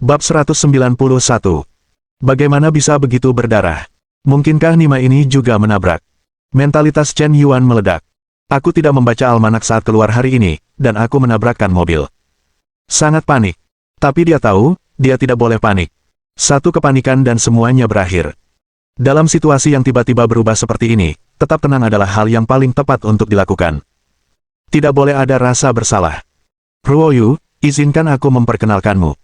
Bab 191. Bagaimana bisa begitu berdarah? Mungkinkah Nima ini juga menabrak? Mentalitas Chen Yuan meledak. Aku tidak membaca almanak saat keluar hari ini, dan aku menabrakkan mobil. Sangat panik. Tapi dia tahu, dia tidak boleh panik. Satu kepanikan dan semuanya berakhir. Dalam situasi yang tiba-tiba berubah seperti ini, tetap tenang adalah hal yang paling tepat untuk dilakukan. Tidak boleh ada rasa bersalah. Ruoyu, izinkan aku memperkenalkanmu.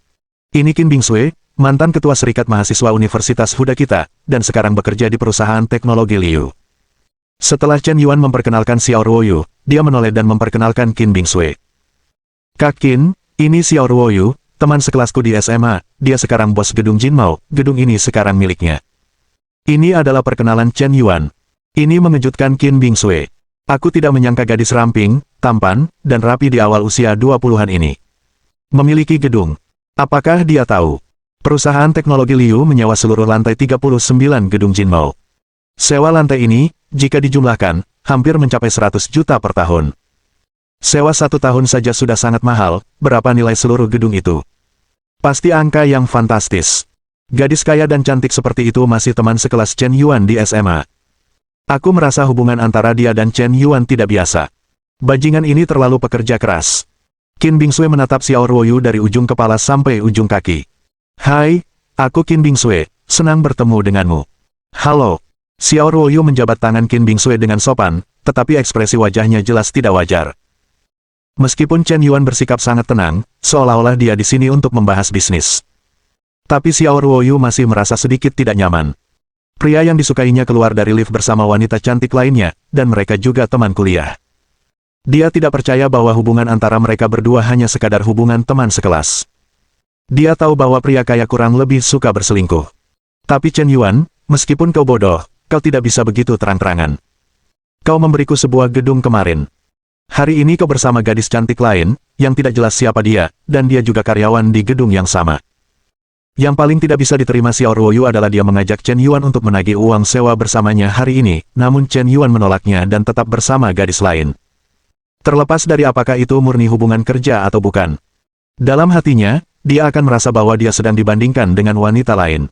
Ini Qin Bingsui, mantan ketua serikat mahasiswa Universitas Huda kita, dan sekarang bekerja di perusahaan teknologi Liu. Setelah Chen Yuan memperkenalkan Xiao Ruoyu, dia menoleh dan memperkenalkan Qin Bingsui. Kak Qin, ini Xiao Ruoyu, teman sekelasku di SMA, dia sekarang bos gedung Jinmao, gedung ini sekarang miliknya. Ini adalah perkenalan Chen Yuan. Ini mengejutkan Qin Bingsui. Aku tidak menyangka gadis ramping, tampan, dan rapi di awal usia 20-an ini memiliki gedung. Apakah dia tahu? Perusahaan teknologi Liu menyewa seluruh lantai 39 gedung Jinmao. Sewa lantai ini, jika dijumlahkan, hampir mencapai 100 juta per tahun. Sewa 1 tahun saja sudah sangat mahal, berapa nilai seluruh gedung itu? Pasti angka yang fantastis. Gadis kaya dan cantik seperti itu masih teman sekelas Chen Yuan di SMA. Aku merasa hubungan antara dia dan Chen Yuan tidak biasa. Bajingan ini terlalu pekerja keras. Qin Bingsui menatap Xiao Ruoyu dari ujung kepala sampai ujung kaki. Hai, aku Qin Bingsui, senang bertemu denganmu. Halo. Xiao Ruoyu menjabat tangan Qin Bingsui dengan sopan, tetapi ekspresi wajahnya jelas tidak wajar. Meskipun Chen Yuan bersikap sangat tenang, seolah-olah dia di sini untuk membahas bisnis. Tapi Xiao Ruoyu masih merasa sedikit tidak nyaman. Pria yang disukainya keluar dari lift bersama wanita cantik lainnya, dan mereka juga teman kuliah. Dia tidak percaya bahwa hubungan antara mereka berdua hanya sekadar hubungan teman sekelas. Dia tahu bahwa pria kaya kurang lebih suka berselingkuh. Tapi Chen Yuan, meskipun kau bodoh, kau tidak bisa begitu terang-terangan. Kau memberiku sebuah gedung kemarin. Hari ini kau bersama gadis cantik lain, yang tidak jelas siapa dia, dan dia juga karyawan di gedung yang sama. Yang paling tidak bisa diterima Xiao Ruoyu adalah dia mengajak Chen Yuan untuk menagih uang sewa bersamanya hari ini, namun Chen Yuan menolaknya dan tetap bersama gadis lain. Terlepas dari apakah itu murni hubungan kerja atau bukan. Dalam hatinya, dia akan merasa bahwa dia sedang dibandingkan dengan wanita lain.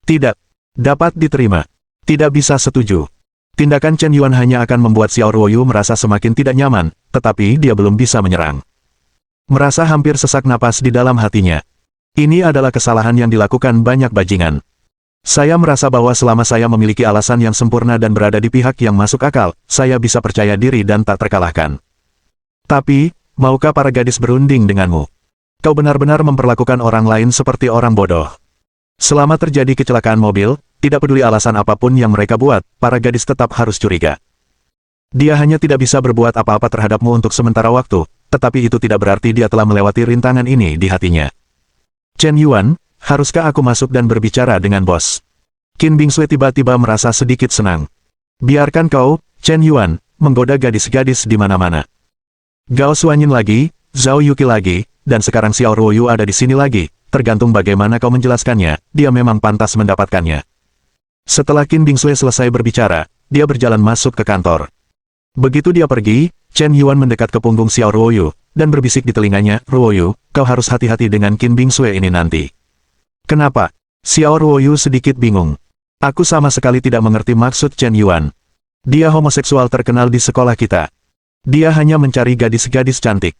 Tidak dapat diterima. Tidak bisa setuju. Tindakan Chen Yuan hanya akan membuat Xiao Ruoyu merasa semakin tidak nyaman, tetapi dia belum bisa menyerang. Merasa hampir sesak napas di dalam hatinya. Ini adalah kesalahan yang dilakukan banyak bajingan. Saya merasa bahwa selama saya memiliki alasan yang sempurna dan berada di pihak yang masuk akal, saya bisa percaya diri dan tak terkalahkan. Tapi, maukah para gadis berunding denganmu? Kau benar-benar memperlakukan orang lain seperti orang bodoh. Selama terjadi kecelakaan mobil, tidak peduli alasan apapun yang mereka buat, para gadis tetap harus curiga. Dia hanya tidak bisa berbuat apa-apa terhadapmu untuk sementara waktu, tetapi itu tidak berarti dia telah melewati rintangan ini di hatinya. Chen Yuan, haruskah aku masuk dan berbicara dengan bos? Qin Bingsui tiba-tiba merasa sedikit senang. Biarkan kau, Chen Yuan, menggoda gadis-gadis di mana-mana. Gao Xuanyin lagi, Zhao Yuqi lagi, dan sekarang Xiao Ruoyu ada di sini lagi, tergantung bagaimana kau menjelaskannya, dia memang pantas mendapatkannya. Setelah Qin Bingsui selesai berbicara, dia berjalan masuk ke kantor. Begitu dia pergi, Chen Yuan mendekat ke punggung Xiao Ruoyu, dan berbisik di telinganya, Ruoyu, kau harus hati-hati dengan Qin Bingsui ini nanti. Kenapa? Xiao Ruoyu sedikit bingung. Aku sama sekali tidak mengerti maksud Chen Yuan. Dia homoseksual terkenal di sekolah kita. Dia hanya mencari gadis-gadis cantik.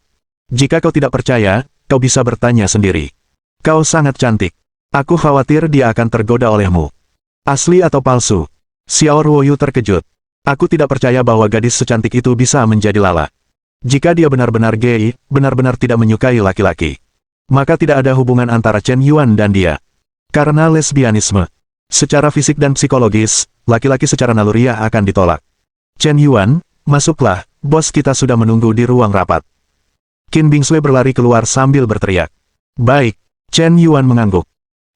Jika kau tidak percaya, kau bisa bertanya sendiri. Kau sangat cantik. Aku khawatir dia akan tergoda olehmu. Asli atau palsu? Xiao Ruoyu terkejut. Aku tidak percaya bahwa gadis secantik itu bisa menjadi lala. Jika dia benar-benar gay, benar-benar tidak menyukai laki-laki, maka tidak ada hubungan antara Chen Yuan dan dia. Karena lesbianisme. Secara fisik dan psikologis, laki-laki secara naluriah akan ditolak. Chen Yuan, masuklah, bos kita sudah menunggu di ruang rapat. Qin Bingsui berlari keluar sambil berteriak. Baik, Chen Yuan mengangguk.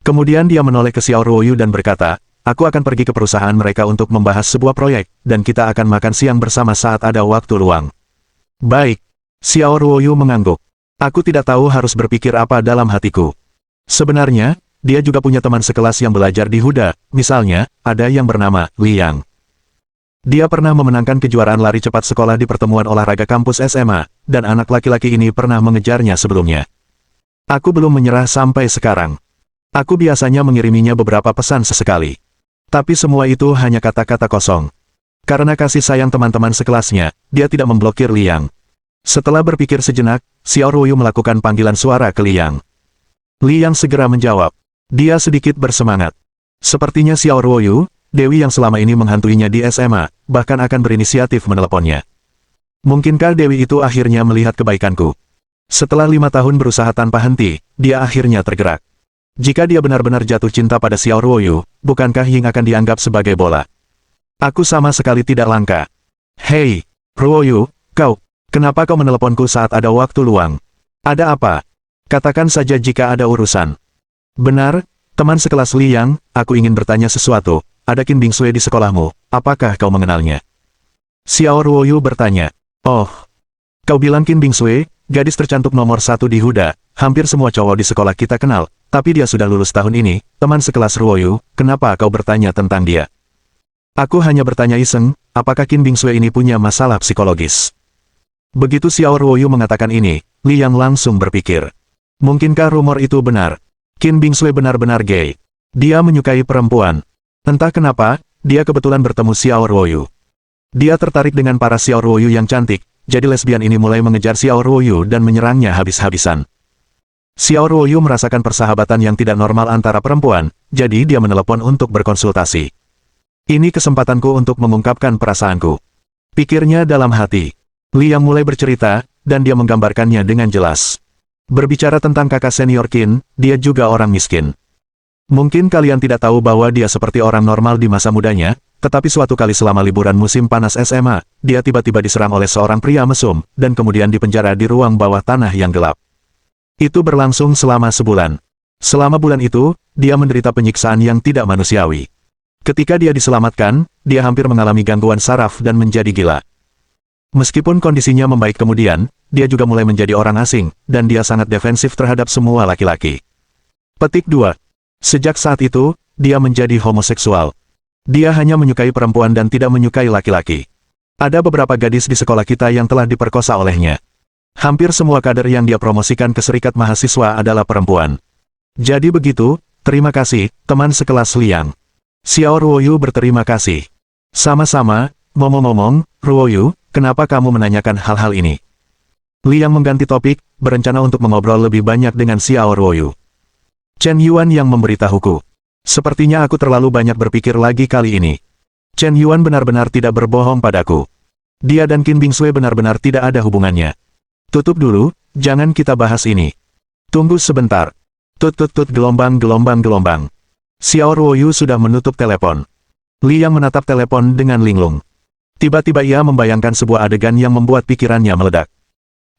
Kemudian dia menoleh ke Xiao Ruoyu dan berkata, aku akan pergi ke perusahaan mereka untuk membahas sebuah proyek, dan kita akan makan siang bersama saat ada waktu luang. Baik, Xiao Ruoyu mengangguk. Aku tidak tahu harus berpikir apa dalam hatiku. Sebenarnya, dia juga punya teman sekelas yang belajar di Huda, misalnya, ada yang bernama Liang. Dia pernah memenangkan kejuaraan lari cepat sekolah di pertemuan olahraga kampus SMA, dan anak laki-laki ini pernah mengejarnya sebelumnya. Aku belum menyerah sampai sekarang. Aku biasanya mengiriminya beberapa pesan sesekali. Tapi semua itu hanya kata-kata kosong. Karena kasih sayang teman-teman sekelasnya, dia tidak memblokir Liang. Setelah berpikir sejenak, Xiao Ruoyu melakukan panggilan suara ke Liang. Liang segera menjawab. Dia sedikit bersemangat. Sepertinya Xiao Ruoyu, Dewi yang selama ini menghantuinya di SMA, bahkan akan berinisiatif meneleponnya. Mungkinkah Dewi itu akhirnya melihat kebaikanku? Setelah 5 tahun berusaha tanpa henti, dia akhirnya tergerak. Jika dia benar-benar jatuh cinta pada Xiao Ruoyu, bukankah Ying akan dianggap sebagai bola? Aku sama sekali tidak langka. Hei, Ruoyu, kenapa kau meneleponku saat ada waktu luang? Ada apa? Katakan saja jika ada urusan. Benar, teman sekelas Liang, aku ingin bertanya sesuatu. Ada Qin Bingsui di sekolahmu, apakah kau mengenalnya? Xiao Ruoyu bertanya. Oh, kau bilang Qin Bingsui, gadis tercantik nomor 1 di Huda, hampir semua cowok di sekolah kita kenal, tapi dia sudah lulus tahun ini, teman sekelas Ruoyu, kenapa kau bertanya tentang dia? Aku hanya bertanya iseng, apakah Qin Bingsui ini punya masalah psikologis? Begitu Xiao Ruoyu mengatakan ini, Liang langsung berpikir. Mungkinkah rumor itu benar? Qin Bingsui benar-benar gay. Dia menyukai perempuan. Entah kenapa, dia kebetulan bertemu Xiao Ruoyu. Dia tertarik dengan para Xiao Ruoyu yang cantik, jadi lesbian ini mulai mengejar Xiao Ruoyu dan menyerangnya habis-habisan. Xiao Ruoyu merasakan persahabatan yang tidak normal antara perempuan, jadi dia menelepon untuk berkonsultasi. Ini kesempatanku untuk mengungkapkan perasaanku. Pikirnya dalam hati. Liang mulai bercerita, dan dia menggambarkannya dengan jelas. Berbicara tentang kakak senior Qin, dia juga orang miskin. Mungkin kalian tidak tahu bahwa dia seperti orang normal di masa mudanya, tetapi suatu kali selama liburan musim panas SMA, dia tiba-tiba diserang oleh seorang pria mesum, dan kemudian dipenjara di ruang bawah tanah yang gelap. Itu berlangsung selama sebulan. Selama bulan itu, dia menderita penyiksaan yang tidak manusiawi. Ketika dia diselamatkan, dia hampir mengalami gangguan saraf dan menjadi gila. Meskipun kondisinya membaik kemudian, dia juga mulai menjadi orang asing, dan dia sangat defensif terhadap semua laki-laki. Petik 2. Sejak saat itu, dia menjadi homoseksual. Dia hanya menyukai perempuan dan tidak menyukai laki-laki. Ada beberapa gadis di sekolah kita yang telah diperkosa olehnya. Hampir semua kader yang dia promosikan ke serikat mahasiswa adalah perempuan. Jadi begitu, terima kasih, teman sekelas Liang. Xiao Ruoyu berterima kasih. Sama-sama, ngomong-ngomong, Ruoyu, kenapa kamu menanyakan hal-hal ini? Liang mengganti topik, berencana untuk mengobrol lebih banyak dengan Xiao Ruoyu. Chen Yuan yang memberitahuku. Sepertinya aku terlalu banyak berpikir lagi kali ini. Chen Yuan benar-benar tidak berbohong padaku. Dia dan Qin Bingsui benar-benar tidak ada hubungannya. Tutup dulu, jangan kita bahas ini. Tunggu sebentar. Tut-tut-tut gelombang. Xiao Ruoyu sudah menutup telepon. Liang menatap telepon dengan linglung. Tiba-tiba ia membayangkan sebuah adegan yang membuat pikirannya meledak.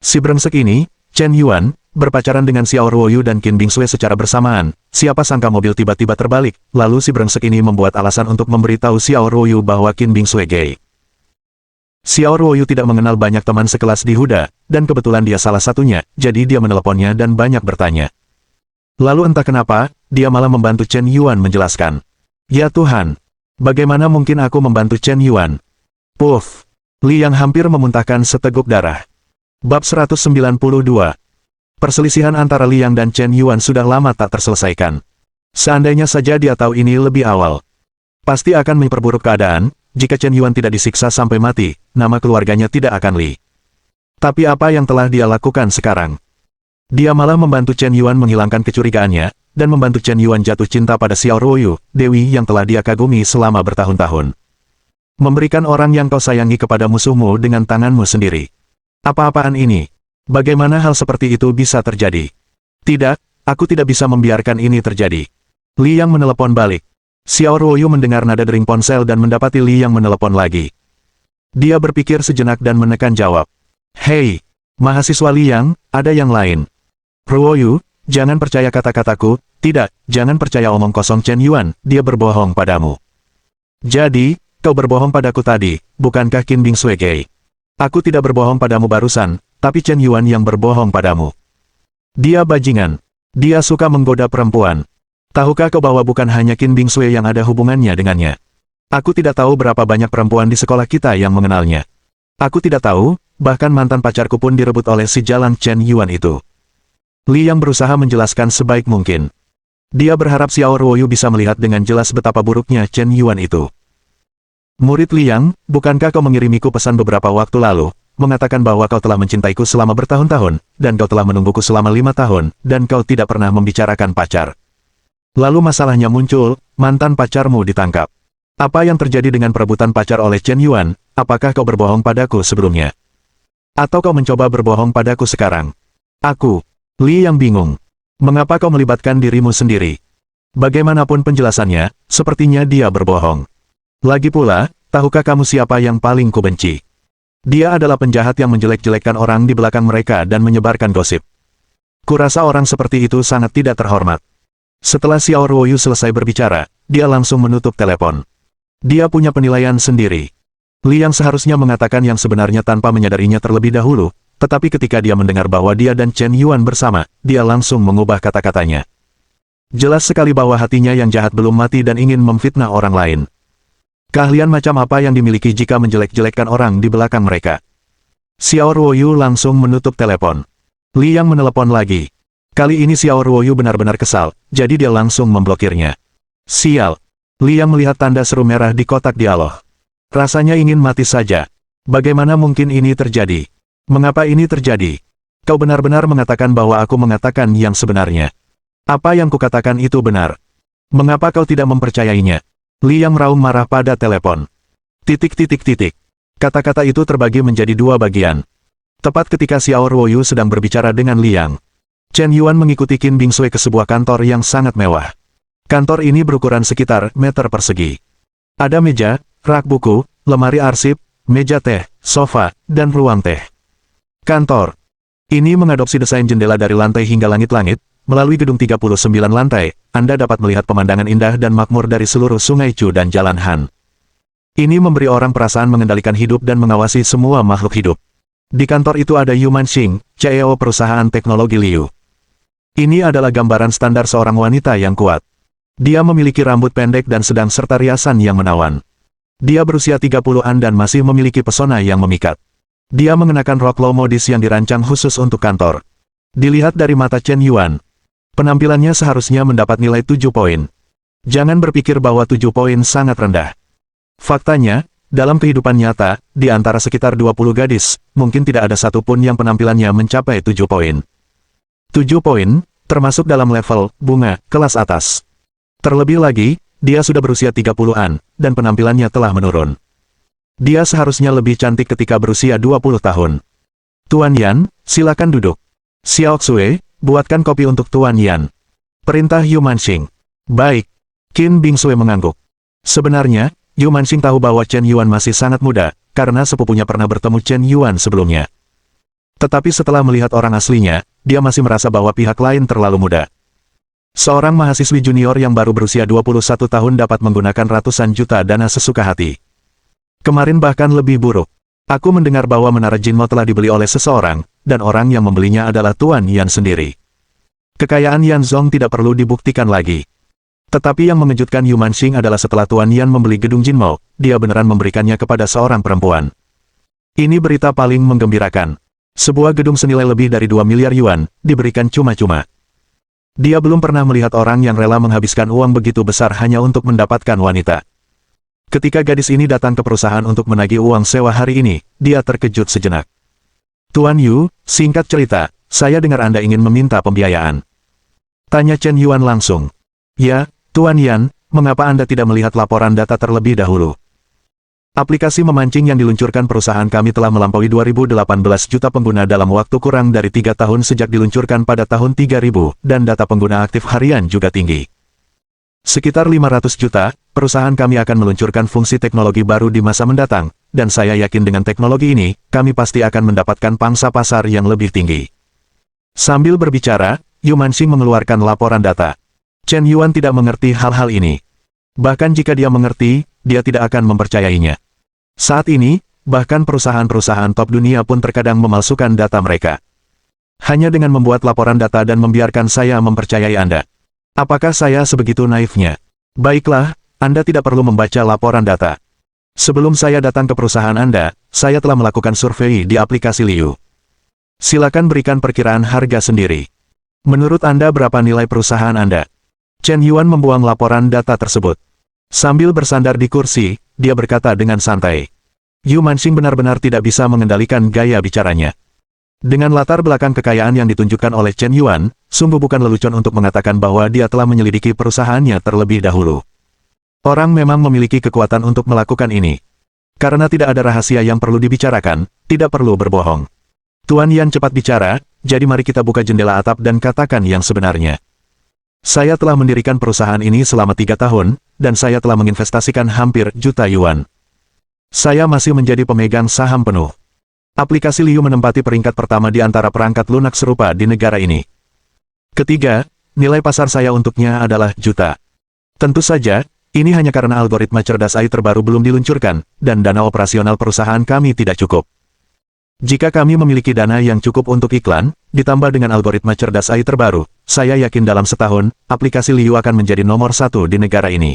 Si brengsek ini, Chen Yuan, berpacaran dengan Xiao Ruoyu dan Qin Bingsui secara bersamaan. Siapa sangka mobil tiba-tiba terbalik, lalu si brengsek ini membuat alasan untuk memberitahu Xiao Ruoyu bahwa Qin Bingsui gay. Xiao Ruoyu tidak mengenal banyak teman sekelas di Huda, dan kebetulan dia salah satunya, jadi dia meneleponnya dan banyak bertanya. Lalu entah kenapa, dia malah membantu Chen Yuan menjelaskan. Ya Tuhan, bagaimana mungkin aku membantu Chen Yuan? Puff, Liang hampir memuntahkan seteguk darah. Bab 192. Perselisihan antara Liang dan Chen Yuan sudah lama tak terselesaikan. Seandainya saja dia tahu ini lebih awal, pasti akan memperburuk keadaan. Jika Chen Yuan tidak disiksa sampai mati, nama keluarganya tidak akan Li. Tapi apa yang telah dia lakukan sekarang? Dia malah membantu Chen Yuan menghilangkan kecurigaannya, dan membantu Chen Yuan jatuh cinta pada Xiao Ruoyu, Dewi yang telah dia kagumi selama bertahun-tahun. Memberikan orang yang kau sayangi kepada musuhmu dengan tanganmu sendiri. Apa-apaan ini? Bagaimana hal seperti itu bisa terjadi? Tidak, aku tidak bisa membiarkan ini terjadi. Liang menelepon balik. Xiao Ruoyu mendengar nada dering ponsel dan mendapati Liang menelepon lagi. Dia berpikir sejenak dan menekan jawab. Hei, mahasiswa Liang, ada yang lain. Ruoyu, jangan percaya kata-kataku, tidak, jangan percaya omong kosong Chen Yuan, dia berbohong padamu. Jadi, kau berbohong padaku tadi, bukankah Qin Bingsui gay? Aku tidak berbohong padamu barusan, tapi Chen Yuan yang berbohong padamu. Dia bajingan. Dia suka menggoda perempuan. Tahukah kau bahwa bukan hanya Qin Bingsui yang ada hubungannya dengannya? Aku tidak tahu berapa banyak perempuan di sekolah kita yang mengenalnya. Aku tidak tahu, bahkan mantan pacarku pun direbut oleh si jalang Chen Yuan itu. Li Yang berusaha menjelaskan sebaik mungkin. Dia berharap Xiao Ruoyu bisa melihat dengan jelas betapa buruknya Chen Yuan itu. Murid Li Yang, bukankah kau mengirimiku pesan beberapa waktu lalu, mengatakan bahwa kau telah mencintaiku selama bertahun-tahun, dan kau telah menungguku selama 5 tahun, dan kau tidak pernah membicarakan pacar. Lalu masalahnya muncul, mantan pacarmu ditangkap. Apa yang terjadi dengan perebutan pacar oleh Chen Yuan? Apakah kau berbohong padaku sebelumnya? Atau kau mencoba berbohong padaku sekarang? Aku, Li Yang bingung. Mengapa kau melibatkan dirimu sendiri? Bagaimanapun penjelasannya, sepertinya dia berbohong. Lagi pula, tahukah kamu siapa yang paling kubenci? Dia adalah penjahat yang menjelek-jelekkan orang di belakang mereka dan menyebarkan gosip. Kurasa orang seperti itu sangat tidak terhormat. Setelah Xiao Ruoyu selesai berbicara, dia langsung menutup telepon. Dia punya penilaian sendiri. Li Yang seharusnya mengatakan yang sebenarnya tanpa menyadarinya terlebih dahulu, tetapi ketika dia mendengar bahwa dia dan Chen Yuan bersama, dia langsung mengubah kata-katanya. Jelas sekali bahwa hatinya yang jahat belum mati dan ingin memfitnah orang lain. Keahlian macam apa yang dimiliki jika menjelek-jelekkan orang di belakang mereka? Xiao Ruoyu langsung menutup telepon. Li Yang menelepon lagi. Kali ini Xiao Ruoyu benar-benar kesal, jadi dia langsung memblokirnya. Sial. Li Yang melihat tanda seru merah di kotak dialog. Rasanya ingin mati saja. Bagaimana mungkin ini terjadi? Mengapa ini terjadi? Kau benar-benar mengatakan bahwa aku mengatakan yang sebenarnya. Apa yang kukatakan itu benar. Mengapa kau tidak mempercayainya? Li Yang meraung marah pada telepon. Kata-kata itu terbagi menjadi 2 bagian. Tepat ketika Xiao Ruoyu sedang berbicara dengan Li Yang, Chen Yuan mengikuti Qin Bingsui ke sebuah kantor yang sangat mewah. Kantor ini berukuran sekitar meter persegi. Ada meja, rak buku, lemari arsip, meja teh, sofa, dan ruang teh. Kantor ini mengadopsi desain jendela dari lantai hingga langit-langit. Melalui gedung 39 lantai, Anda dapat melihat pemandangan indah dan makmur dari seluruh Sungai Chu dan Jalan Han. Ini memberi orang perasaan mengendalikan hidup dan mengawasi semua makhluk hidup. Di kantor itu ada Yu Manxing, CEO perusahaan teknologi Liu. Ini adalah gambaran standar seorang wanita yang kuat. Dia memiliki rambut pendek dan sedang serta riasan yang menawan. Dia berusia 30-an dan masih memiliki pesona yang memikat. Dia mengenakan rok low modis yang dirancang khusus untuk kantor. Dilihat dari mata Chen Yuan, penampilannya seharusnya mendapat nilai 7 poin. Jangan berpikir bahwa 7 poin sangat rendah. Faktanya, dalam kehidupan nyata, di antara sekitar 20 gadis, mungkin tidak ada satupun yang penampilannya mencapai 7 poin. 7 poin, termasuk dalam level bunga kelas atas. Terlebih lagi, dia sudah berusia 30-an, dan penampilannya telah menurun. Dia seharusnya lebih cantik ketika berusia 20 tahun. Tuan Yan, silakan duduk. Xiao Xue, buatkan kopi untuk Tuan Yan. Perintah Yu Manxing. Baik. Qin Bingsui mengangguk. Sebenarnya, Yu Manxing tahu bahwa Chen Yuan masih sangat muda, karena sepupunya pernah bertemu Chen Yuan sebelumnya. Tetapi setelah melihat orang aslinya, dia masih merasa bahwa pihak lain terlalu muda. Seorang mahasiswi junior yang baru berusia 21 tahun dapat menggunakan ratusan juta dana sesuka hati. Kemarin bahkan lebih buruk. Aku mendengar bahwa menara Jinmo telah dibeli oleh seseorang, dan orang yang membelinya adalah Tuan Yan sendiri. Kekayaan Yan Zong tidak perlu dibuktikan lagi. Tetapi yang mengejutkan Yu Manxing adalah setelah Tuan Yan membeli gedung Jinmo, dia beneran memberikannya kepada seorang perempuan. Ini berita paling menggembirakan. Sebuah gedung senilai lebih dari 2 miliar yuan, diberikan cuma-cuma. Dia belum pernah melihat orang yang rela menghabiskan uang begitu besar hanya untuk mendapatkan wanita. Ketika gadis ini datang ke perusahaan untuk menagih uang sewa hari ini, dia terkejut sejenak. Tuan Yu, singkat cerita, saya dengar Anda ingin meminta pembiayaan. Tanya Chen Yuan langsung. Ya, Tuan Yan, mengapa Anda tidak melihat laporan data terlebih dahulu? Aplikasi memancing yang diluncurkan perusahaan kami telah melampaui 2018 juta pengguna dalam waktu kurang dari 3 tahun sejak diluncurkan pada tahun 3000, dan data pengguna aktif harian juga tinggi. Sekitar 500 juta, perusahaan kami akan meluncurkan fungsi teknologi baru di masa mendatang, dan saya yakin dengan teknologi ini, kami pasti akan mendapatkan pangsa pasar yang lebih tinggi. Sambil berbicara, Yu Manxing mengeluarkan laporan data. Chen Yuan tidak mengerti hal-hal ini. Bahkan jika dia mengerti, dia tidak akan mempercayainya. Saat ini, bahkan perusahaan-perusahaan top dunia pun terkadang memalsukan data mereka. Hanya dengan membuat laporan data dan membiarkan saya mempercayai Anda. Apakah saya sebegitu naifnya? Baiklah, Anda tidak perlu membaca laporan data. Sebelum saya datang ke perusahaan Anda, saya telah melakukan survei di aplikasi Liu. Silakan berikan perkiraan harga sendiri. Menurut Anda berapa nilai perusahaan Anda? Chen Yuan membuang laporan data tersebut. Sambil bersandar di kursi, dia berkata dengan santai. Yu Manxing benar-benar tidak bisa mengendalikan gaya bicaranya. Dengan latar belakang kekayaan yang ditunjukkan oleh Chen Yuan, sungguh bukan lelucon untuk mengatakan bahwa dia telah menyelidiki perusahaannya terlebih dahulu. Orang memang memiliki kekuatan untuk melakukan ini. Karena tidak ada rahasia yang perlu dibicarakan, tidak perlu berbohong. Tuan Yan cepat bicara, jadi mari kita buka jendela atap dan katakan yang sebenarnya. Saya telah mendirikan perusahaan ini selama 3 tahun, dan saya telah menginvestasikan hampir juta yuan. Saya masih menjadi pemegang saham penuh. Aplikasi Liu menempati peringkat pertama di antara perangkat lunak serupa di negara ini. Ketiga, nilai pasar saya untuknya adalah juta. Tentu saja, ini hanya karena algoritma cerdas AI terbaru belum diluncurkan, dan dana operasional perusahaan kami tidak cukup. Jika kami memiliki dana yang cukup untuk iklan, ditambah dengan algoritma cerdas AI terbaru, saya yakin dalam setahun, aplikasi Liu akan menjadi nomor 1 di negara ini.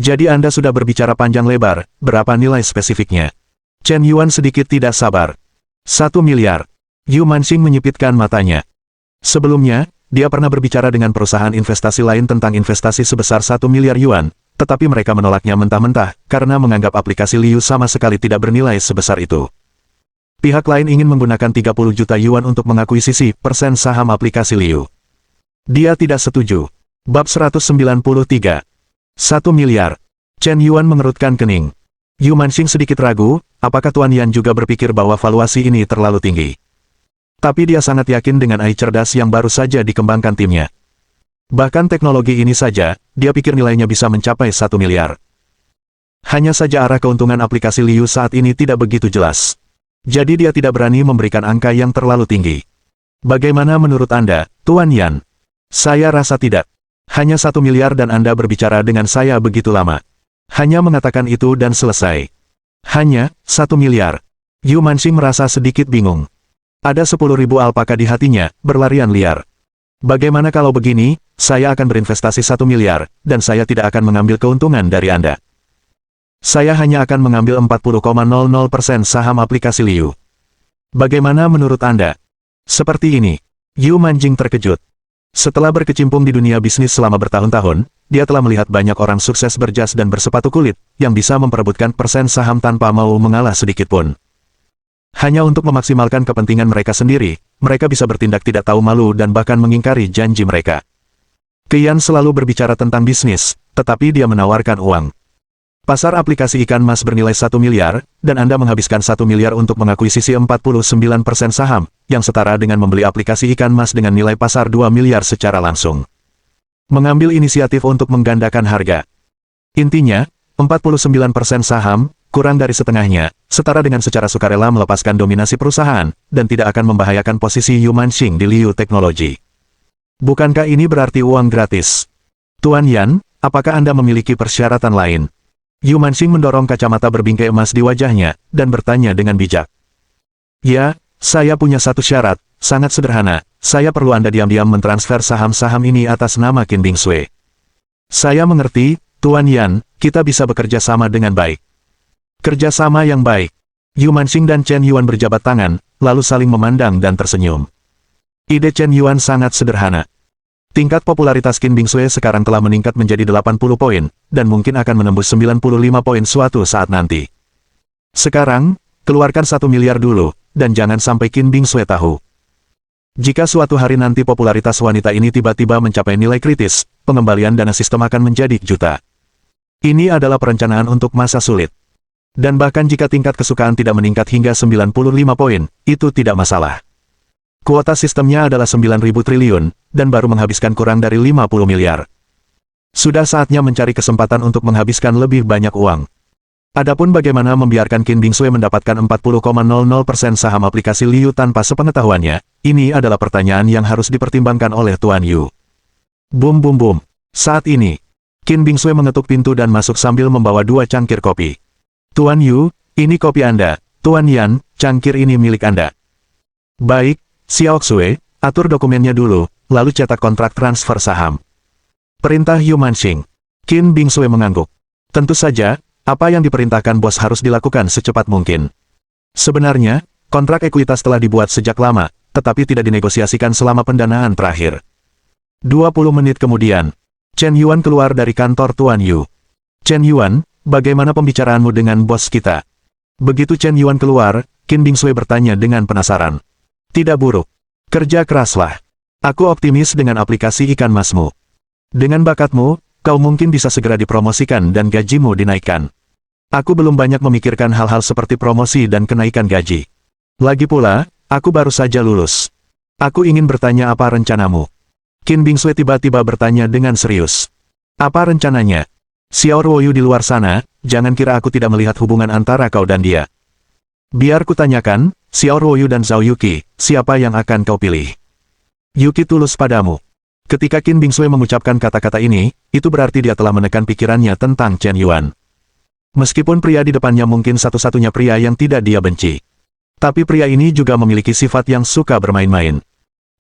Jadi Anda sudah berbicara panjang lebar, berapa nilai spesifiknya? Chen Yuan sedikit tidak sabar. 1 miliar. Yu Manxing menyipitkan matanya. Sebelumnya, dia pernah berbicara dengan perusahaan investasi lain tentang investasi sebesar 1 miliar yuan, tetapi mereka menolaknya mentah-mentah, karena menganggap aplikasi Liu sama sekali tidak bernilai sebesar itu. Pihak lain ingin menggunakan 30 juta yuan untuk mengakuisisi persen saham aplikasi Liu. Dia tidak setuju. Bab 193. 1 miliar. Chen Yuan mengerutkan kening. Yu Manxing sedikit ragu, apakah Tuan Yan juga berpikir bahwa valuasi ini terlalu tinggi. Tapi dia sangat yakin dengan AI cerdas yang baru saja dikembangkan timnya. Bahkan teknologi ini saja, dia pikir nilainya bisa mencapai 1 miliar. Hanya saja arah keuntungan aplikasi Liu saat ini tidak begitu jelas. Jadi dia tidak berani memberikan angka yang terlalu tinggi. Bagaimana menurut Anda, Tuan Yan? Saya rasa tidak. Hanya 1 miliar dan Anda berbicara dengan saya begitu lama. Hanya mengatakan itu dan selesai. Hanya 1 miliar. Yu Manxing merasa sedikit bingung. Ada 10.000 alpaka di hatinya, berlarian liar. Bagaimana kalau begini, saya akan berinvestasi 1 miliar, dan saya tidak akan mengambil keuntungan dari Anda. Saya hanya akan mengambil 40,00% saham aplikasi Liu. Bagaimana menurut Anda? Seperti ini. Yu Manxing terkejut. Setelah berkecimpung di dunia bisnis selama bertahun-tahun, dia telah melihat banyak orang sukses berjas dan bersepatu kulit, yang bisa memperebutkan persen saham tanpa mau mengalah sedikit pun. Hanya untuk memaksimalkan kepentingan mereka sendiri, mereka bisa bertindak tidak tahu malu dan bahkan mengingkari janji mereka. Qian selalu berbicara tentang bisnis, tetapi dia menawarkan uang. Pasar aplikasi ikan mas bernilai 1 miliar, dan Anda menghabiskan 1 miliar untuk mengakuisisi 49% saham, yang setara dengan membeli aplikasi ikan mas dengan nilai pasar 2 miliar secara langsung. Mengambil inisiatif untuk menggandakan harga. Intinya, 49% saham, kurang dari setengahnya, setara dengan secara sukarela melepaskan dominasi perusahaan, dan tidak akan membahayakan posisi Yu Manxing di Liu Technology. Bukankah ini berarti uang gratis? Tuan Yan, apakah Anda memiliki persyaratan lain? Yu Manxing mendorong kacamata berbingkai emas di wajahnya, dan bertanya dengan bijak. Ya, saya punya satu syarat, sangat sederhana, saya perlu Anda diam-diam mentransfer saham-saham ini atas nama Qin Bingsui. Saya mengerti, Tuan Yan, kita bisa bekerja sama dengan baik. Kerjasama yang baik. Yu Manxing dan Chen Yuan berjabat tangan, lalu saling memandang dan tersenyum. Ide Chen Yuan sangat sederhana. Tingkat popularitas Qin Bingsui sekarang telah meningkat menjadi 80 poin, dan mungkin akan menembus 95 poin suatu saat nanti. Sekarang, keluarkan 1 miliar dulu, dan jangan sampai Qin Bingsui tahu. Jika suatu hari nanti popularitas wanita ini tiba-tiba mencapai nilai kritis, pengembalian dana sistem akan menjadi juta. Ini adalah perencanaan untuk masa sulit. Dan bahkan jika tingkat kesukaan tidak meningkat hingga 95 poin, itu tidak masalah. Kuota sistemnya adalah 9.000 triliun, dan baru menghabiskan kurang dari 50 miliar. Sudah saatnya mencari kesempatan untuk menghabiskan lebih banyak uang. Adapun bagaimana membiarkan Qin Bingsui mendapatkan 40,00% saham aplikasi Liu tanpa sepengetahuannya, ini adalah pertanyaan yang harus dipertimbangkan oleh Tuan Yu. Bum bum bum. Saat ini, Qin Bingsui mengetuk pintu dan masuk sambil membawa 2 cangkir kopi. Tuan Yu, ini kopi Anda. Tuan Yan, cangkir ini milik Anda. Baik, Xiao Xue, atur dokumennya dulu, lalu cetak kontrak transfer saham. Perintah Yu Manxing. Qin Bingsui mengangguk. Tentu saja, apa yang diperintahkan bos harus dilakukan secepat mungkin. Sebenarnya, kontrak ekuitas telah dibuat sejak lama, tetapi tidak dinegosiasikan selama pendanaan terakhir. 20 menit kemudian, Chen Yuan keluar dari kantor Tuan Yu. Chen Yuan, bagaimana pembicaraanmu dengan bos kita? Begitu Chen Yuan keluar, Qin Bingsui bertanya dengan penasaran. Tidak buruk. Kerja keraslah. Aku optimis dengan aplikasi ikan masmu. Dengan bakatmu, kau mungkin bisa segera dipromosikan dan gajimu dinaikkan. Aku belum banyak memikirkan hal-hal seperti promosi dan kenaikan gaji. Lagi pula, aku baru saja lulus. Aku ingin bertanya apa rencanamu. Qin Bingsui tiba-tiba bertanya dengan serius. Apa rencananya? Xiao Ruoyu di luar sana, jangan kira aku tidak melihat hubungan antara kau dan dia. Biar kutanyakan, Xiao Ruoyu dan Zhao Yuqi, siapa yang akan kau pilih? Yuqi tulus padamu. Ketika Qin Bingsui mengucapkan kata-kata ini, itu berarti dia telah menekan pikirannya tentang Chen Yuan. Meskipun pria di depannya mungkin satu-satunya pria yang tidak dia benci. Tapi pria ini juga memiliki sifat yang suka bermain-main.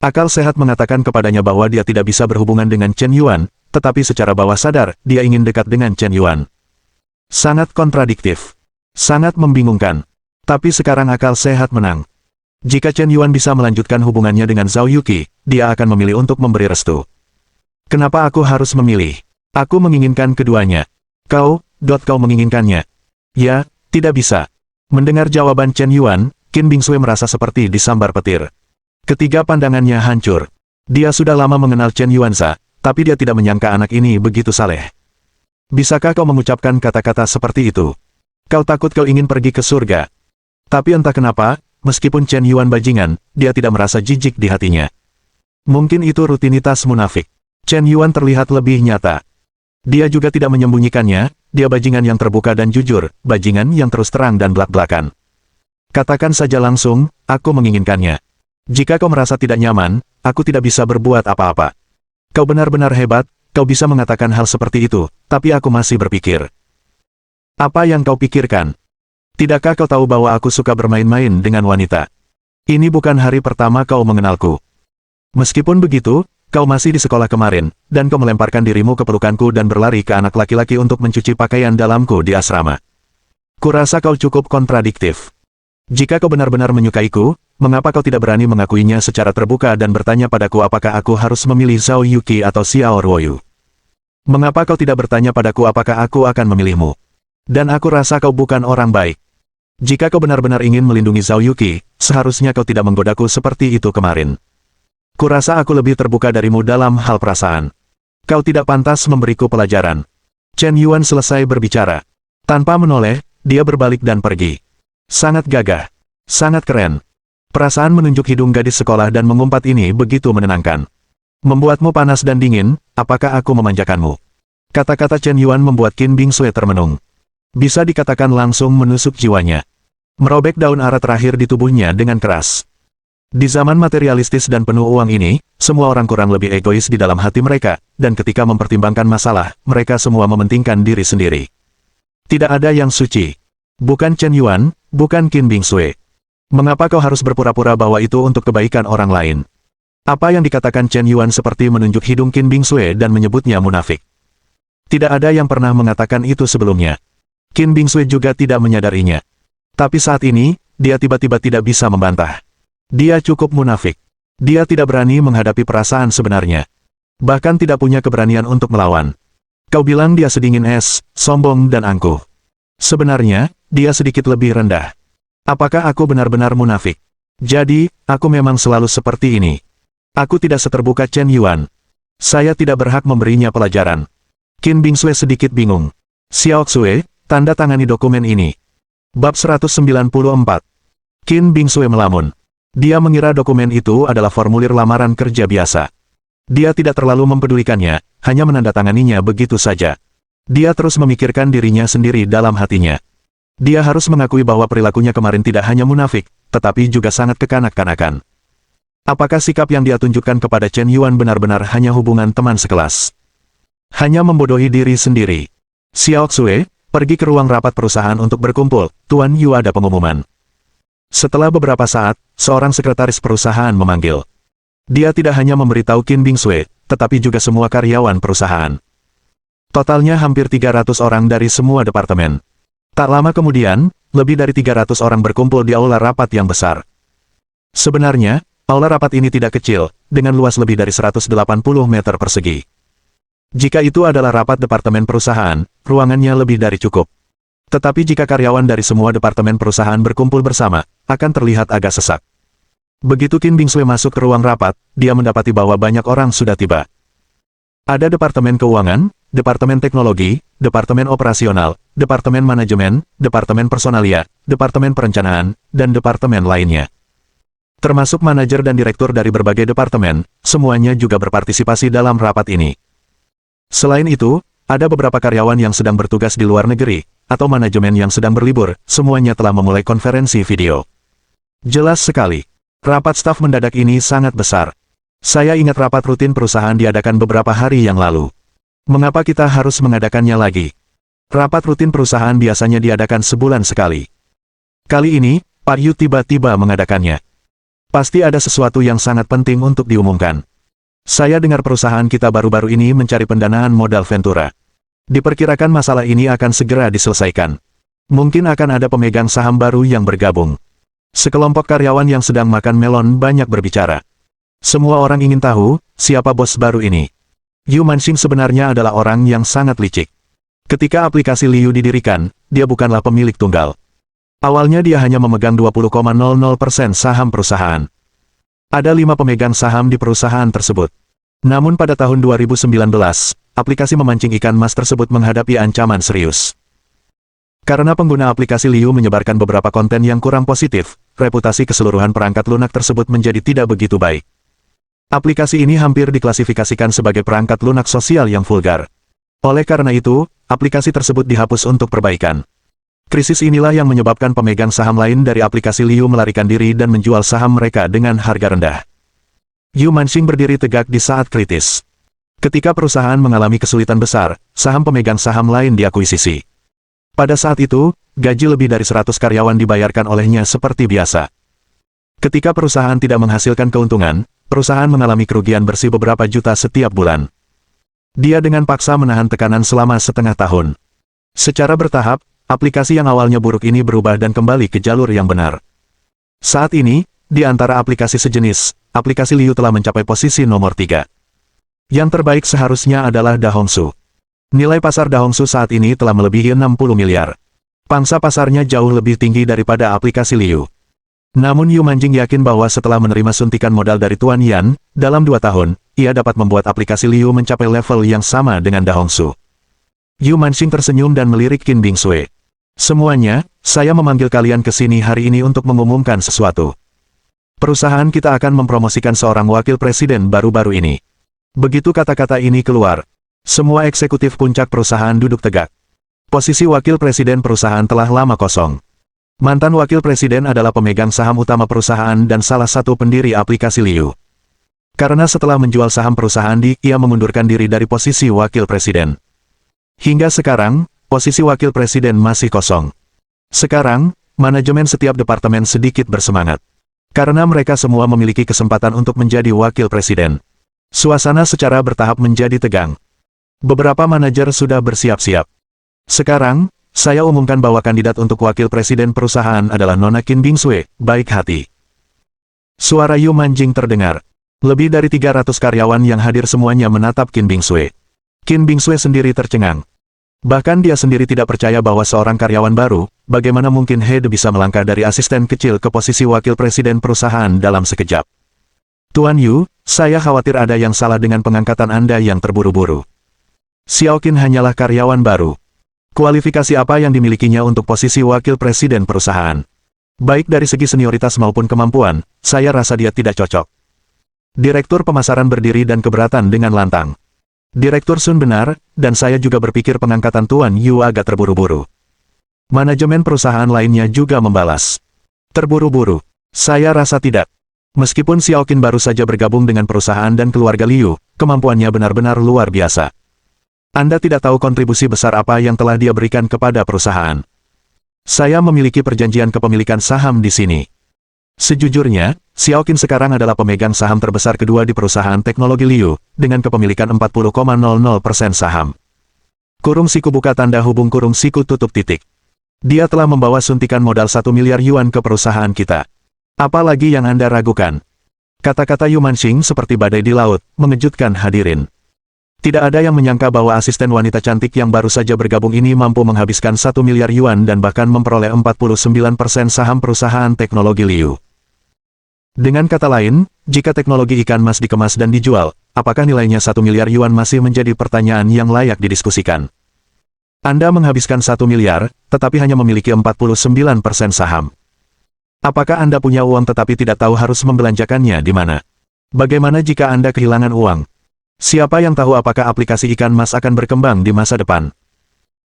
Akal sehat mengatakan kepadanya bahwa dia tidak bisa berhubungan dengan Chen Yuan, tetapi secara bawah sadar, dia ingin dekat dengan Chen Yuan. Sangat kontradiktif. Sangat membingungkan. Tapi sekarang akal sehat menang. Jika Chen Yuan bisa melanjutkan hubungannya dengan Zhao Yuqi, dia akan memilih untuk memberi restu. Kenapa aku harus memilih? Aku menginginkan keduanya. Kau menginginkannya. Ya, tidak bisa. Mendengar jawaban Chen Yuan, Qin Bingsui merasa seperti disambar petir. Ketiga pandangannya hancur. Dia sudah lama mengenal Chen Yuanza, tapi dia tidak menyangka anak ini begitu saleh. Bisakah kau mengucapkan kata-kata seperti itu? Kau takut kau ingin pergi ke surga. Tapi entah kenapa, meskipun Chen Yuan bajingan, dia tidak merasa jijik di hatinya. Mungkin itu rutinitas munafik. Chen Yuan terlihat lebih nyata. Dia juga tidak menyembunyikannya, dia bajingan yang terbuka dan jujur, bajingan yang terus terang dan belak-belakan. Katakan saja langsung, aku menginginkannya. Jika kau merasa tidak nyaman, aku tidak bisa berbuat apa-apa. Kau benar-benar hebat, kau bisa mengatakan hal seperti itu, tapi aku masih berpikir. Apa yang kau pikirkan? Tidakkah kau tahu bahwa aku suka bermain-main dengan wanita? Ini bukan hari pertama kau mengenalku. Meskipun begitu, kau masih di sekolah kemarin, dan kau melemparkan dirimu ke pelukanku dan berlari ke anak laki-laki untuk mencuci pakaian dalamku di asrama. Kurasa kau cukup kontradiktif. Jika kau benar-benar menyukaiku, mengapa kau tidak berani mengakuinya secara terbuka dan bertanya padaku apakah aku harus memilih Zhao Yuqi atau Xiao Ruoyu? Mengapa kau tidak bertanya padaku apakah aku akan memilihmu? Dan aku rasa kau bukan orang baik. Jika kau benar-benar ingin melindungi Zhao Yuqi, seharusnya kau tidak menggodaku seperti itu kemarin. Kurasa aku lebih terbuka darimu dalam hal perasaan. Kau tidak pantas memberiku pelajaran. Chen Yuan selesai berbicara. Tanpa menoleh, dia berbalik dan pergi. Sangat gagah. Sangat keren. Perasaan menunjuk hidung gadis sekolah dan mengumpat ini begitu menenangkan. Membuatmu panas dan dingin, apakah aku memanjakanmu? Kata-kata Chen Yuan membuat Qin Bingsui termenung. Bisa dikatakan langsung menusuk jiwanya. Merobek daun ara terakhir di tubuhnya dengan keras. Di zaman materialistis dan penuh uang ini, semua orang kurang lebih egois di dalam hati mereka, dan ketika mempertimbangkan masalah, mereka semua mementingkan diri sendiri. Tidak ada yang suci. Bukan Chen Yuan, bukan Qin Bingsui. Mengapa kau harus berpura-pura bahwa itu untuk kebaikan orang lain? Apa yang dikatakan Chen Yuan seperti menunjuk hidung Qin Bingsui dan menyebutnya munafik. Tidak ada yang pernah mengatakan itu sebelumnya. Qin Bingsui juga tidak menyadarinya. Tapi saat ini, dia tiba-tiba tidak bisa membantah. Dia cukup munafik. Dia tidak berani menghadapi perasaan sebenarnya. Bahkan tidak punya keberanian untuk melawan. Kau bilang dia sedingin es, sombong dan angkuh. Sebenarnya, dia sedikit lebih rendah. Apakah aku benar-benar munafik? Jadi, aku memang selalu seperti ini. Aku tidak seterbuka Chen Yuan. Saya tidak berhak memberinya pelajaran. Qin Bingsui sedikit bingung. Xiao Xue, tanda tangani dokumen ini. Bab 194. Qin Bingsui melamun. Dia mengira dokumen itu adalah formulir lamaran kerja biasa. Dia tidak terlalu mempedulikannya, hanya menandatanganinya begitu saja. Dia terus memikirkan dirinya sendiri dalam hatinya. Dia harus mengakui bahwa perilakunya kemarin tidak hanya munafik, tetapi juga sangat kekanak-kanakan. Apakah sikap yang dia tunjukkan kepada Chen Yuan benar-benar hanya hubungan teman sekelas? Hanya membodohi diri sendiri. Xiao Xue, pergi ke ruang rapat perusahaan untuk berkumpul, Tuan Yu ada pengumuman. Setelah beberapa saat, seorang sekretaris perusahaan memanggil. Dia tidak hanya memberitahu Qin Bingsui, tetapi juga semua karyawan perusahaan. Totalnya hampir 300 orang dari semua departemen. Tak lama kemudian, lebih dari 300 orang berkumpul di aula rapat yang besar. Sebenarnya, Aula rapat ini tidak kecil, dengan luas lebih dari 180 meter persegi. Jika itu adalah rapat departemen perusahaan, ruangannya lebih dari cukup. Tetapi jika karyawan dari semua departemen perusahaan berkumpul bersama, akan terlihat agak sesak. Begitu Qin Bingsui masuk ke ruang rapat, dia mendapati bahwa banyak orang sudah tiba. Ada departemen keuangan, departemen teknologi, departemen operasional, departemen manajemen, departemen personalia, departemen perencanaan, dan departemen lainnya. Termasuk manajer dan direktur dari berbagai departemen, semuanya juga berpartisipasi dalam rapat ini. Selain itu, ada beberapa karyawan yang sedang bertugas di luar negeri, atau manajemen yang sedang berlibur, semuanya telah memulai konferensi video. Jelas sekali, rapat staf mendadak ini sangat besar. Saya ingat rapat rutin perusahaan diadakan beberapa hari yang lalu. Mengapa kita harus mengadakannya lagi? Rapat rutin perusahaan biasanya diadakan sebulan sekali. Kali ini, Pak Yu tiba-tiba mengadakannya. Pasti ada sesuatu yang sangat penting untuk diumumkan. Saya dengar perusahaan kita baru-baru ini mencari pendanaan modal Ventura. Diperkirakan masalah ini akan segera diselesaikan. Mungkin akan ada pemegang saham baru yang bergabung. Sekelompok karyawan yang sedang makan melon banyak berbicara. Semua orang ingin tahu, siapa bos baru ini. Yu Manxing sebenarnya adalah orang yang sangat licik. Ketika aplikasi Liu didirikan, dia bukanlah pemilik tunggal. Awalnya dia hanya memegang 20,00% saham perusahaan. Ada 5 pemegang saham di perusahaan tersebut. Namun pada tahun 2019, aplikasi memancing ikan mas tersebut menghadapi ancaman serius. Karena pengguna aplikasi Liu menyebarkan beberapa konten yang kurang positif, reputasi keseluruhan perangkat lunak tersebut menjadi tidak begitu baik. Aplikasi ini hampir diklasifikasikan sebagai perangkat lunak sosial yang vulgar. Oleh karena itu, aplikasi tersebut dihapus untuk perbaikan. Krisis inilah yang menyebabkan pemegang saham lain dari aplikasi Liu melarikan diri dan menjual saham mereka dengan harga rendah. Yu Manxing berdiri tegak di saat kritis. Ketika perusahaan mengalami kesulitan besar, saham pemegang saham lain diakuisisi. Pada saat itu, gaji lebih dari 100 karyawan dibayarkan olehnya seperti biasa. Ketika perusahaan tidak menghasilkan keuntungan, perusahaan mengalami kerugian bersih beberapa juta setiap bulan. Dia dengan paksa menahan tekanan selama setengah tahun. Secara bertahap, aplikasi yang awalnya buruk ini berubah dan kembali ke jalur yang benar. Saat ini, di antara aplikasi sejenis, aplikasi Liu telah mencapai posisi nomor 3. Yang terbaik seharusnya adalah Dahongsu. Nilai pasar Dahongsu saat ini telah melebihi 60 miliar. Pangsa pasarnya jauh lebih tinggi daripada aplikasi Liu. Namun Yu Manxing yakin bahwa setelah menerima suntikan modal dari Tuan Yan, dalam 2 tahun, ia dapat membuat aplikasi Liu mencapai level yang sama dengan Dahongsu. Yu Manxing tersenyum dan melirik Qin Bingsui. Semuanya, saya memanggil kalian ke sini hari ini untuk mengumumkan sesuatu. Perusahaan kita akan mempromosikan seorang wakil presiden baru-baru ini. Begitu kata-kata ini keluar, semua eksekutif puncak perusahaan duduk tegak. Posisi wakil presiden perusahaan telah lama kosong. Mantan wakil presiden adalah pemegang saham utama perusahaan dan salah satu pendiri aplikasi Liu. Karena setelah menjual saham perusahaan ia mengundurkan diri dari posisi wakil presiden. Hingga sekarang, posisi wakil presiden masih kosong. Sekarang, manajemen setiap departemen sedikit bersemangat. Karena mereka semua memiliki kesempatan untuk menjadi wakil presiden. Suasana secara bertahap menjadi tegang. Beberapa manajer sudah bersiap-siap. Sekarang, saya umumkan bahwa kandidat untuk wakil presiden perusahaan adalah Nona Qin Bingsui, baik hati. Suara Yu Manxing terdengar. Lebih dari 300 karyawan yang hadir semuanya menatap Qin Bingsui. Qin Bingsui sendiri tercengang. Bahkan dia sendiri tidak percaya bahwa seorang karyawan baru, bagaimana mungkin Head bisa melangkah dari asisten kecil ke posisi wakil presiden perusahaan dalam sekejap. Tuan Yu, saya khawatir ada yang salah dengan pengangkatan Anda yang terburu-buru. Xiao Qin hanyalah karyawan baru. Kualifikasi apa yang dimilikinya untuk posisi wakil presiden perusahaan? Baik dari segi senioritas maupun kemampuan, saya rasa dia tidak cocok. Direktur pemasaran berdiri dan keberatan dengan lantang. Direktur Sun benar, dan saya juga berpikir pengangkatan Tuan Yu agak terburu-buru. Manajemen perusahaan lainnya juga membalas. Terburu-buru? Saya rasa tidak. Meskipun Xiao Qin baru saja bergabung dengan perusahaan dan keluarga Liu, kemampuannya benar-benar luar biasa. Anda tidak tahu kontribusi besar apa yang telah dia berikan kepada perusahaan. Saya memiliki perjanjian kepemilikan saham di sini. Sejujurnya, Xiao Qin sekarang adalah pemegang saham terbesar kedua di perusahaan teknologi Liu, dengan kepemilikan 40,00% saham. Kurung siku buka tanda hubung kurung siku tutup titik. Dia telah membawa suntikan modal 1 miliar yuan ke perusahaan kita. Apalagi yang Anda ragukan? Kata-kata Yu Manxing seperti badai di laut, mengejutkan hadirin. Tidak ada yang menyangka bahwa asisten wanita cantik yang baru saja bergabung ini mampu menghabiskan 1 miliar yuan dan bahkan memperoleh 49% saham perusahaan teknologi Liu. Dengan kata lain, jika teknologi ikan mas dikemas dan dijual, apakah nilainya 1 miliar yuan masih menjadi pertanyaan yang layak didiskusikan. Anda menghabiskan 1 miliar, tetapi hanya memiliki 49% saham. Apakah Anda punya uang tetapi tidak tahu harus membelanjakannya di mana? Bagaimana jika Anda kehilangan uang? Siapa yang tahu apakah aplikasi ikan mas akan berkembang di masa depan?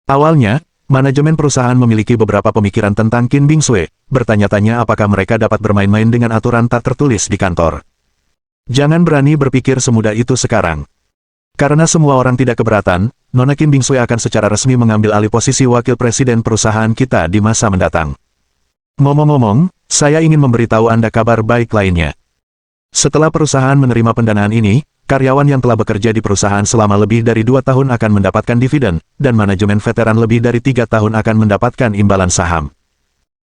Awalnya, manajemen perusahaan memiliki beberapa pemikiran tentang Qin Bingsui, bertanya-tanya apakah mereka dapat bermain-main dengan aturan tak tertulis di kantor. Jangan berani berpikir semudah itu sekarang. Karena semua orang tidak keberatan, Nona Qin Bingsui akan secara resmi mengambil alih posisi wakil presiden perusahaan kita di masa mendatang. Ngomong-ngomong, saya ingin memberitahu Anda kabar baik lainnya. Setelah perusahaan menerima pendanaan ini, karyawan yang telah bekerja di perusahaan selama lebih dari 2 tahun akan mendapatkan dividen, dan manajemen veteran lebih dari 3 tahun akan mendapatkan imbalan saham.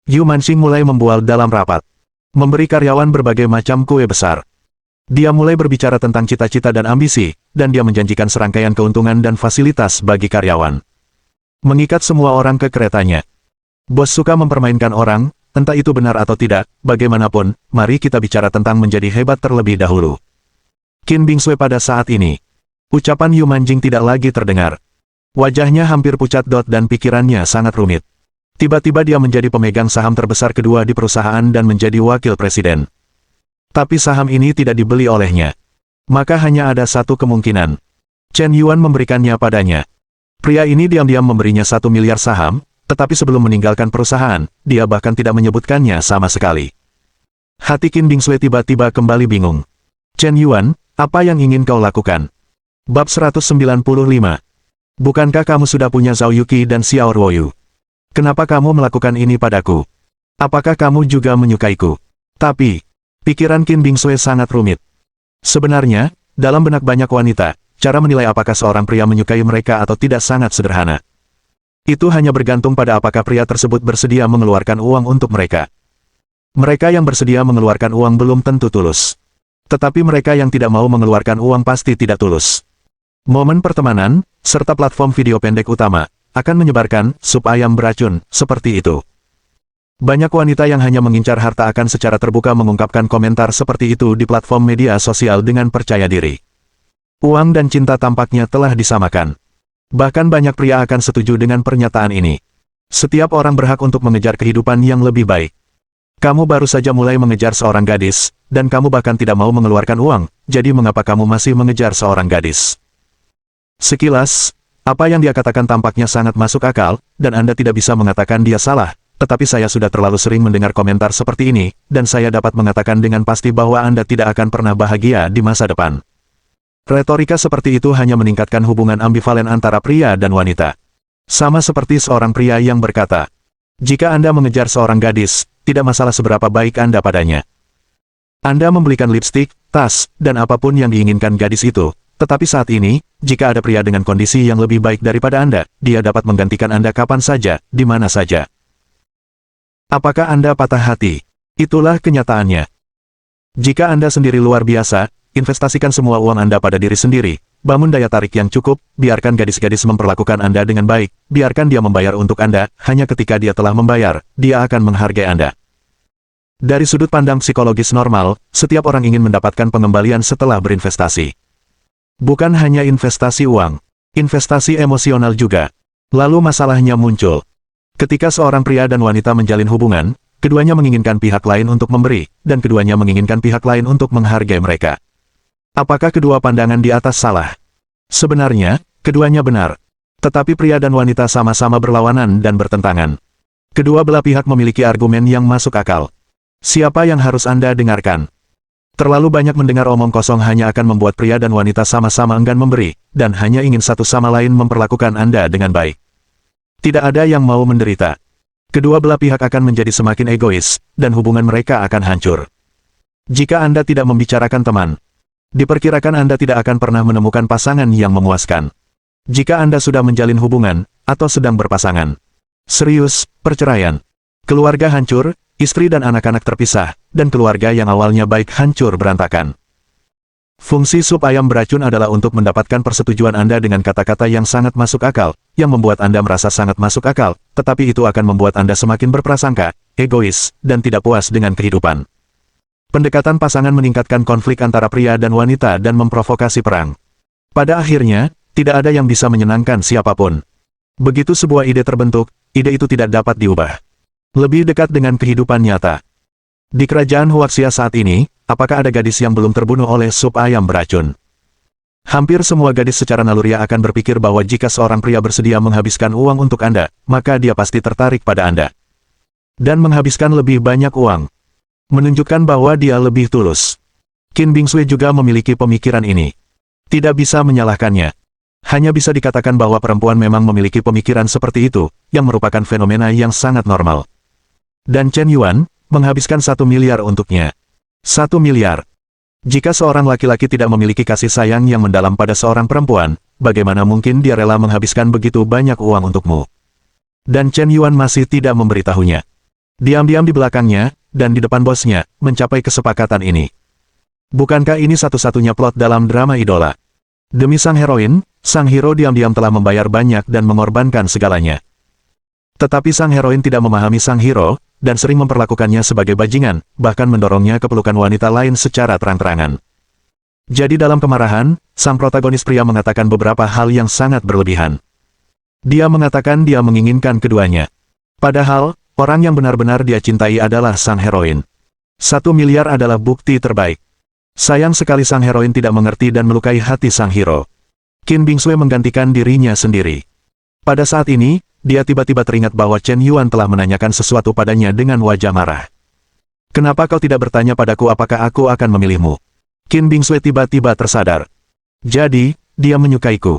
Yu Manxing mulai membual dalam rapat. Memberi karyawan berbagai macam kue besar. Dia mulai berbicara tentang cita-cita dan ambisi, dan dia menjanjikan serangkaian keuntungan dan fasilitas bagi karyawan. Mengikat semua orang ke keretanya. Bos suka mempermainkan orang, entah itu benar atau tidak, bagaimanapun, mari kita bicara tentang menjadi hebat terlebih dahulu. Qin Bingsui pada saat ini. Ucapan Yu Manxing tidak lagi terdengar. Wajahnya hampir pucat dan pikirannya sangat rumit. Tiba-tiba dia menjadi pemegang saham terbesar kedua di perusahaan dan menjadi wakil presiden. Tapi saham ini tidak dibeli olehnya. Maka hanya ada satu kemungkinan. Chen Yuan memberikannya padanya. Pria ini diam-diam memberinya 1 miliar saham, tetapi sebelum meninggalkan perusahaan, dia bahkan tidak menyebutkannya sama sekali. Hati Qin Bingsui tiba-tiba kembali bingung. Chen Yuan, apa yang ingin kau lakukan? Bab 195. Bukankah kamu sudah punya Zhao Yuqi dan Xiao Ruoyu? Kenapa kamu melakukan ini padaku? Apakah kamu juga menyukaiku? Tapi, pikiran Qin Bingsui sangat rumit. Sebenarnya, dalam benak banyak wanita, cara menilai apakah seorang pria menyukai mereka atau tidak sangat sederhana. Itu hanya bergantung pada apakah pria tersebut bersedia mengeluarkan uang untuk mereka. Mereka yang bersedia mengeluarkan uang belum tentu tulus. Tetapi mereka yang tidak mau mengeluarkan uang pasti tidak tulus. Momen pertemanan, serta platform video pendek utama, akan menyebarkan sup ayam beracun, seperti itu. Banyak wanita yang hanya mengincar harta akan secara terbuka mengungkapkan komentar seperti itu di platform media sosial dengan percaya diri. Uang dan cinta tampaknya telah disamakan. Bahkan banyak pria akan setuju dengan pernyataan ini. Setiap orang berhak untuk mengejar kehidupan yang lebih baik. Kamu baru saja mulai mengejar seorang gadis, dan kamu bahkan tidak mau mengeluarkan uang, jadi mengapa kamu masih mengejar seorang gadis? Sekilas, apa yang dia katakan tampaknya sangat masuk akal, dan Anda tidak bisa mengatakan dia salah, tetapi saya sudah terlalu sering mendengar komentar seperti ini, dan saya dapat mengatakan dengan pasti bahwa Anda tidak akan pernah bahagia di masa depan. Retorika seperti itu hanya meningkatkan hubungan ambivalen antara pria dan wanita. Sama seperti seorang pria yang berkata, jika Anda mengejar seorang gadis, tidak masalah seberapa baik Anda padanya. Anda membelikan lipstik, tas, dan apapun yang diinginkan gadis itu, tetapi saat ini, jika ada pria dengan kondisi yang lebih baik daripada Anda, dia dapat menggantikan Anda kapan saja, di mana saja. Apakah Anda patah hati? Itulah kenyataannya. Jika Anda sendiri luar biasa, investasikan semua uang Anda pada diri sendiri, bangun daya tarik yang cukup, biarkan gadis-gadis memperlakukan Anda dengan baik, biarkan dia membayar untuk Anda, hanya ketika dia telah membayar, dia akan menghargai Anda. Dari sudut pandang psikologis normal, setiap orang ingin mendapatkan pengembalian setelah berinvestasi. Bukan hanya investasi uang, investasi emosional juga. Lalu masalahnya muncul. Ketika seorang pria dan wanita menjalin hubungan, keduanya menginginkan pihak lain untuk memberi, dan keduanya menginginkan pihak lain untuk menghargai mereka. Apakah kedua pandangan di atas salah? Sebenarnya, keduanya benar. Tetapi pria dan wanita sama-sama berlawanan dan bertentangan. Kedua belah pihak memiliki argumen yang masuk akal. Siapa yang harus Anda dengarkan? Terlalu banyak mendengar omong kosong hanya akan membuat pria dan wanita sama-sama enggan memberi, dan hanya ingin satu sama lain memperlakukan Anda dengan baik. Tidak ada yang mau menderita. Kedua belah pihak akan menjadi semakin egois, dan hubungan mereka akan hancur. Jika Anda tidak membicarakan teman, diperkirakan Anda tidak akan pernah menemukan pasangan yang memuaskan. Jika Anda sudah menjalin hubungan, atau sedang berpasangan. Serius, perceraian. Keluarga hancur, istri dan anak-anak terpisah, dan keluarga yang awalnya baik hancur berantakan. Fungsi sup ayam beracun adalah untuk mendapatkan persetujuan Anda dengan kata-kata yang sangat masuk akal, yang membuat Anda merasa sangat masuk akal, tetapi itu akan membuat Anda semakin berprasangka, egois, dan tidak puas dengan kehidupan. Pendekatan pasangan meningkatkan konflik antara pria dan wanita dan memprovokasi perang. Pada akhirnya, tidak ada yang bisa menyenangkan siapapun. Begitu sebuah ide terbentuk, ide itu tidak dapat diubah. Lebih dekat dengan kehidupan nyata. Di kerajaan Huaxia saat ini, apakah ada gadis yang belum terbunuh oleh sup ayam beracun? Hampir semua gadis secara naluriah akan berpikir bahwa jika seorang pria bersedia menghabiskan uang untuk Anda, maka dia pasti tertarik pada Anda. Dan menghabiskan lebih banyak uang. Menunjukkan bahwa dia lebih tulus. Qin Bingsui juga memiliki pemikiran ini. Tidak bisa menyalahkannya. Hanya bisa dikatakan bahwa perempuan memang memiliki pemikiran seperti itu, yang merupakan fenomena yang sangat normal. Dan Chen Yuan menghabiskan 1 miliar untuknya. 1 miliar. Jika seorang laki-laki tidak memiliki kasih sayang yang mendalam pada seorang perempuan, bagaimana mungkin dia rela menghabiskan begitu banyak uang untukmu? Dan Chen Yuan masih tidak memberitahunya. Diam-diam di belakangnya, dan di depan bosnya, mencapai kesepakatan ini. Bukankah ini satu-satunya plot dalam drama idola? Demi sang heroin, sang hero diam-diam telah membayar banyak dan mengorbankan segalanya. Tetapi sang heroin tidak memahami sang hero, dan sering memperlakukannya sebagai bajingan, bahkan mendorongnya ke pelukan wanita lain secara terang-terangan. Jadi dalam kemarahan, sang protagonis pria mengatakan beberapa hal yang sangat berlebihan. Dia mengatakan dia menginginkan keduanya. Padahal, orang yang benar-benar dia cintai adalah sang heroin. 1 miliar adalah bukti terbaik. Sayang sekali sang heroin tidak mengerti dan melukai hati sang hero. Qin Bingsui menggantikan dirinya sendiri. Pada saat ini, dia tiba-tiba teringat bahwa Chen Yuan telah menanyakan sesuatu padanya dengan wajah marah. Kenapa kau tidak bertanya padaku apakah aku akan memilihmu? Qin Bingsui tiba-tiba tersadar. Jadi, dia menyukaiku.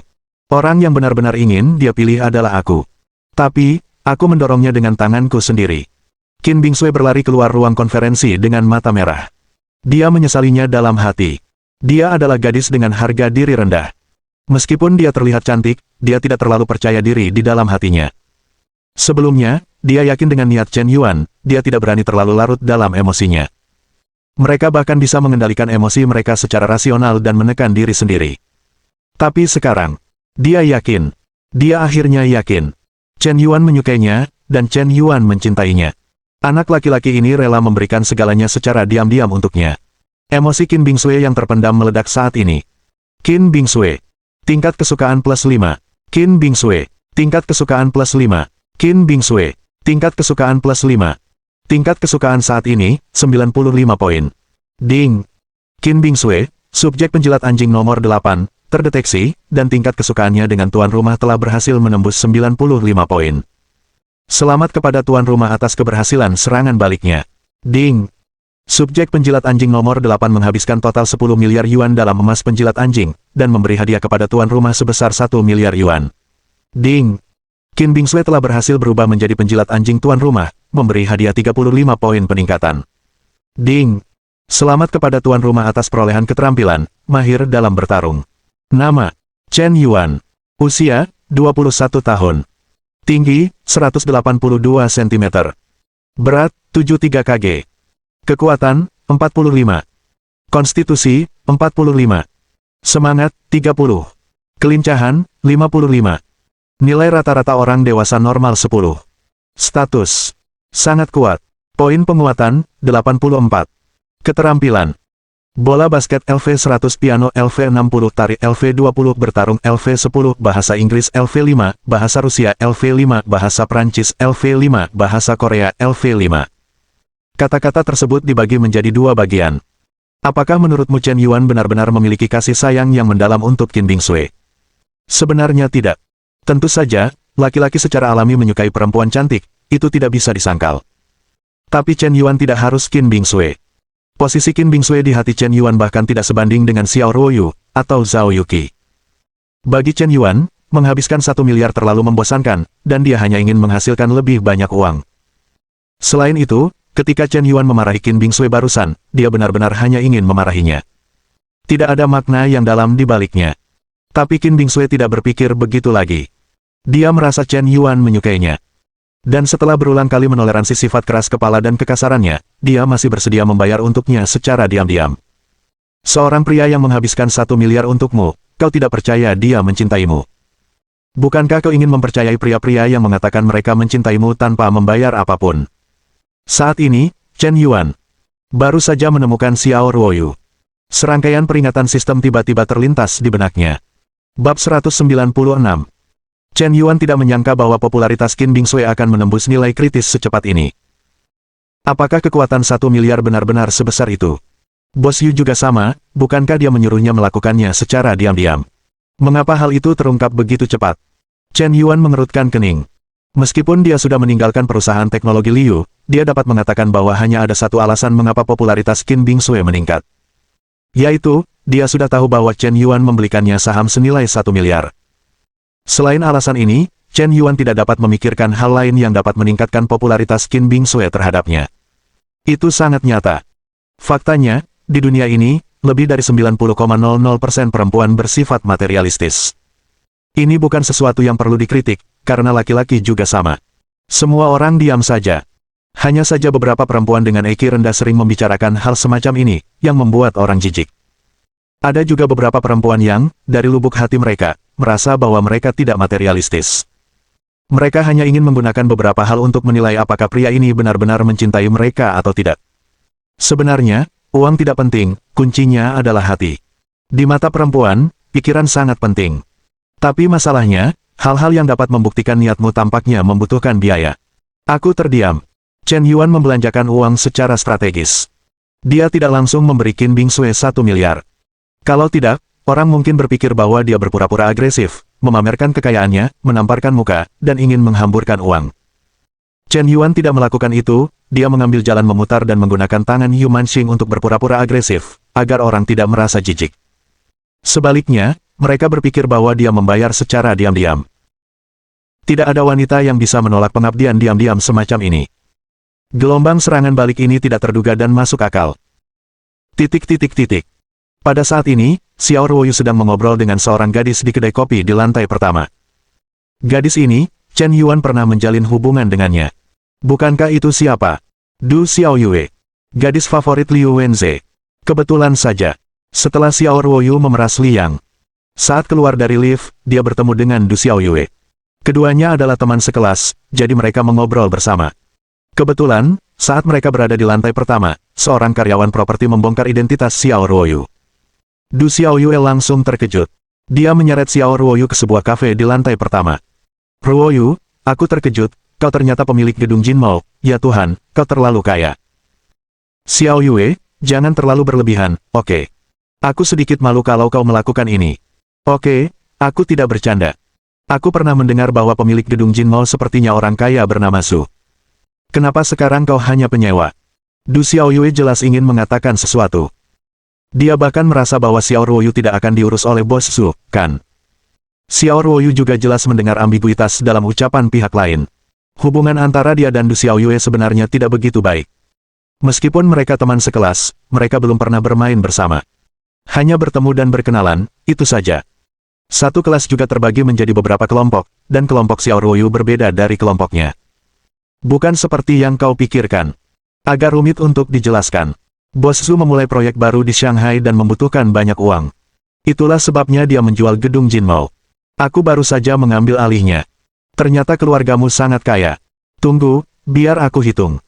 Orang yang benar-benar ingin dia pilih adalah aku. Tapi, aku mendorongnya dengan tanganku sendiri. Qin Bingsui berlari keluar ruang konferensi dengan mata merah. Dia menyesalinya dalam hati. Dia adalah gadis dengan harga diri rendah. Meskipun dia terlihat cantik, dia tidak terlalu percaya diri di dalam hatinya. Sebelumnya, dia yakin dengan niat Chen Yuan, dia tidak berani terlalu larut dalam emosinya. Mereka bahkan bisa mengendalikan emosi mereka secara rasional dan menekan diri sendiri. Tapi sekarang, dia yakin. Dia akhirnya yakin. Chen Yuan menyukainya, dan Chen Yuan mencintainya. Anak laki-laki ini rela memberikan segalanya secara diam-diam untuknya. Emosi Qin Bingsui yang terpendam meledak saat ini. Qin Bingsui. Tingkat kesukaan plus 5. Qin Bingsui. Tingkat kesukaan plus 5. Qin Bingsui. Tingkat kesukaan plus 5. Tingkat kesukaan saat ini, 95 poin. Ding. Qin Bingsui, subjek penjilat anjing nomor 8, terdeteksi, dan tingkat kesukaannya dengan tuan rumah telah berhasil menembus 95 poin. Selamat kepada tuan rumah atas keberhasilan serangan baliknya. Ding. Subjek penjilat anjing nomor 8 menghabiskan total 10 miliar yuan dalam emas penjilat anjing, dan memberi hadiah kepada tuan rumah sebesar 1 miliar yuan. Ding. Qin Bingsui telah berhasil berubah menjadi penjilat anjing tuan rumah, memberi hadiah 35 poin peningkatan. Ding. Selamat kepada tuan rumah atas perolehan keterampilan, mahir dalam bertarung. Nama, Chen Yuan. Usia, 21 tahun. Tinggi, 182 cm. Berat, 73 kg. Kekuatan, 45. Konstitusi, 45. Semangat, 30. Kelincahan, 55. Nilai rata-rata orang dewasa normal 10. Status. Sangat kuat. Poin penguatan, 84. Keterampilan. Bola basket LV100 piano LV60 tari LV20 bertarung LV10 bahasa Inggris LV5 bahasa Rusia LV5 bahasa Prancis LV5 bahasa Korea LV5. Kata-kata tersebut dibagi menjadi 2 bagian. Apakah menurutmu Chen Yuan benar-benar memiliki kasih sayang yang mendalam untuk Qin Bingsui? Sebenarnya tidak. Tentu saja, laki-laki secara alami menyukai perempuan cantik, itu tidak bisa disangkal. Tapi Chen Yuan tidak harus Qin Bingsui. Posisi Qin Bingsui di hati Chen Yuan bahkan tidak sebanding dengan Xiao Ruoyu, atau Zhao Yuqi. Bagi Chen Yuan, menghabiskan 1 miliar terlalu membosankan, dan dia hanya ingin menghasilkan lebih banyak uang. Selain itu, ketika Chen Yuan memarahi Qin Bingsui barusan, dia benar-benar hanya ingin memarahinya. Tidak ada makna yang dalam di baliknya. Tapi Qin Bingsui tidak berpikir begitu lagi. Dia merasa Chen Yuan menyukainya. Dan setelah berulang kali menoleransi sifat keras kepala dan kekasarannya, dia masih bersedia membayar untuknya secara diam-diam. Seorang pria yang menghabiskan 1 miliar untukmu, kau tidak percaya dia mencintaimu. Bukankah kau ingin mempercayai pria-pria yang mengatakan mereka mencintaimu tanpa membayar apapun? Saat ini, Chen Yuan baru saja menemukan Xiao Ruoyu. Serangkaian peringatan sistem tiba-tiba terlintas di benaknya. Bab 196. Chen Yuan tidak menyangka bahwa popularitas Qin Bingsui akan menembus nilai kritis secepat ini. Apakah kekuatan 1 miliar benar-benar sebesar itu? Bos Yu juga sama, bukankah dia menyuruhnya melakukannya secara diam-diam? Mengapa hal itu terungkap begitu cepat? Chen Yuan mengerutkan kening. Meskipun dia sudah meninggalkan perusahaan teknologi Liu, dia dapat mengatakan bahwa hanya ada satu alasan mengapa popularitas Qin Bingsui meningkat. Yaitu, dia sudah tahu bahwa Chen Yuan membelikannya saham senilai 1 miliar. Selain alasan ini, Chen Yuan tidak dapat memikirkan hal lain yang dapat meningkatkan popularitas Qin Bingsui terhadapnya. Itu sangat nyata. Faktanya, di dunia ini, lebih dari 90,00% perempuan bersifat materialistis. Ini bukan sesuatu yang perlu dikritik, karena laki-laki juga sama. Semua orang diam saja. Hanya saja beberapa perempuan dengan IQ rendah sering membicarakan hal semacam ini, yang membuat orang jijik. Ada juga beberapa perempuan yang, dari lubuk hati mereka, merasa bahwa mereka tidak materialistis. Mereka hanya ingin menggunakan beberapa hal untuk menilai apakah pria ini benar-benar mencintai mereka atau tidak. Sebenarnya, uang tidak penting, kuncinya adalah hati. Di mata perempuan, pikiran sangat penting. Tapi masalahnya, hal-hal yang dapat membuktikan niatmu tampaknya membutuhkan biaya. Aku terdiam. Chen Yuan membelanjakan uang secara strategis. Dia tidak langsung memberi Qin Bingsui 1 miliar. Kalau tidak, orang mungkin berpikir bahwa dia berpura-pura agresif, memamerkan kekayaannya, menamparkan muka, dan ingin menghamburkan uang. Chen Yuan tidak melakukan itu, dia mengambil jalan memutar dan menggunakan tangan Yu Manxing untuk berpura-pura agresif, agar orang tidak merasa jijik. Sebaliknya, mereka berpikir bahwa dia membayar secara diam-diam. Tidak ada wanita yang bisa menolak pengabdian diam-diam semacam ini. Gelombang serangan balik ini tidak terduga dan masuk akal. Pada saat ini, Xiao Ruoyu sedang mengobrol dengan seorang gadis di kedai kopi di lantai pertama. Gadis ini, Chen Yuan pernah menjalin hubungan dengannya. Bukankah itu siapa? Du Xiaoyue, gadis favorit Liu Wenze. Kebetulan saja, setelah Xiao Ruoyu memeras Liang. Saat keluar dari lift, dia bertemu dengan Du Xiaoyue. Keduanya adalah teman sekelas, jadi mereka mengobrol bersama. Kebetulan, saat mereka berada di lantai pertama, seorang karyawan properti membongkar identitas Xiao Ruoyu. Du Xiaoyue langsung terkejut. Dia menyeret Xiao Ruoyu ke sebuah kafe di lantai pertama. Ruoyu, aku terkejut, kau ternyata pemilik gedung Jin Mall, ya Tuhan, kau terlalu kaya. Xiao Yue, jangan terlalu berlebihan, oke. Aku sedikit malu kalau kau melakukan ini. Oke, aku tidak bercanda. Aku pernah mendengar bahwa pemilik gedung Jin Mall sepertinya orang kaya bernama Su. Kenapa sekarang kau hanya penyewa? Du Xiaoyue jelas ingin mengatakan sesuatu. Dia bahkan merasa bahwa Xiao Ruoyu tidak akan diurus oleh bos Su, kan? Xiao Ruoyu juga jelas mendengar ambiguitas dalam ucapan pihak lain. Hubungan antara dia dan Du Xiaoyue sebenarnya tidak begitu baik. Meskipun mereka teman sekelas, mereka belum pernah bermain bersama. Hanya bertemu dan berkenalan, itu saja. Satu kelas juga terbagi menjadi beberapa kelompok, dan kelompok Xiao Ruoyu berbeda dari kelompoknya. Bukan seperti yang kau pikirkan. Agak rumit untuk dijelaskan. Bos Su memulai proyek baru di Shanghai dan membutuhkan banyak uang. Itulah sebabnya dia menjual gedung Jin Mall. Aku baru saja mengambil alihnya. Ternyata keluargamu sangat kaya. Tunggu, biar aku hitung.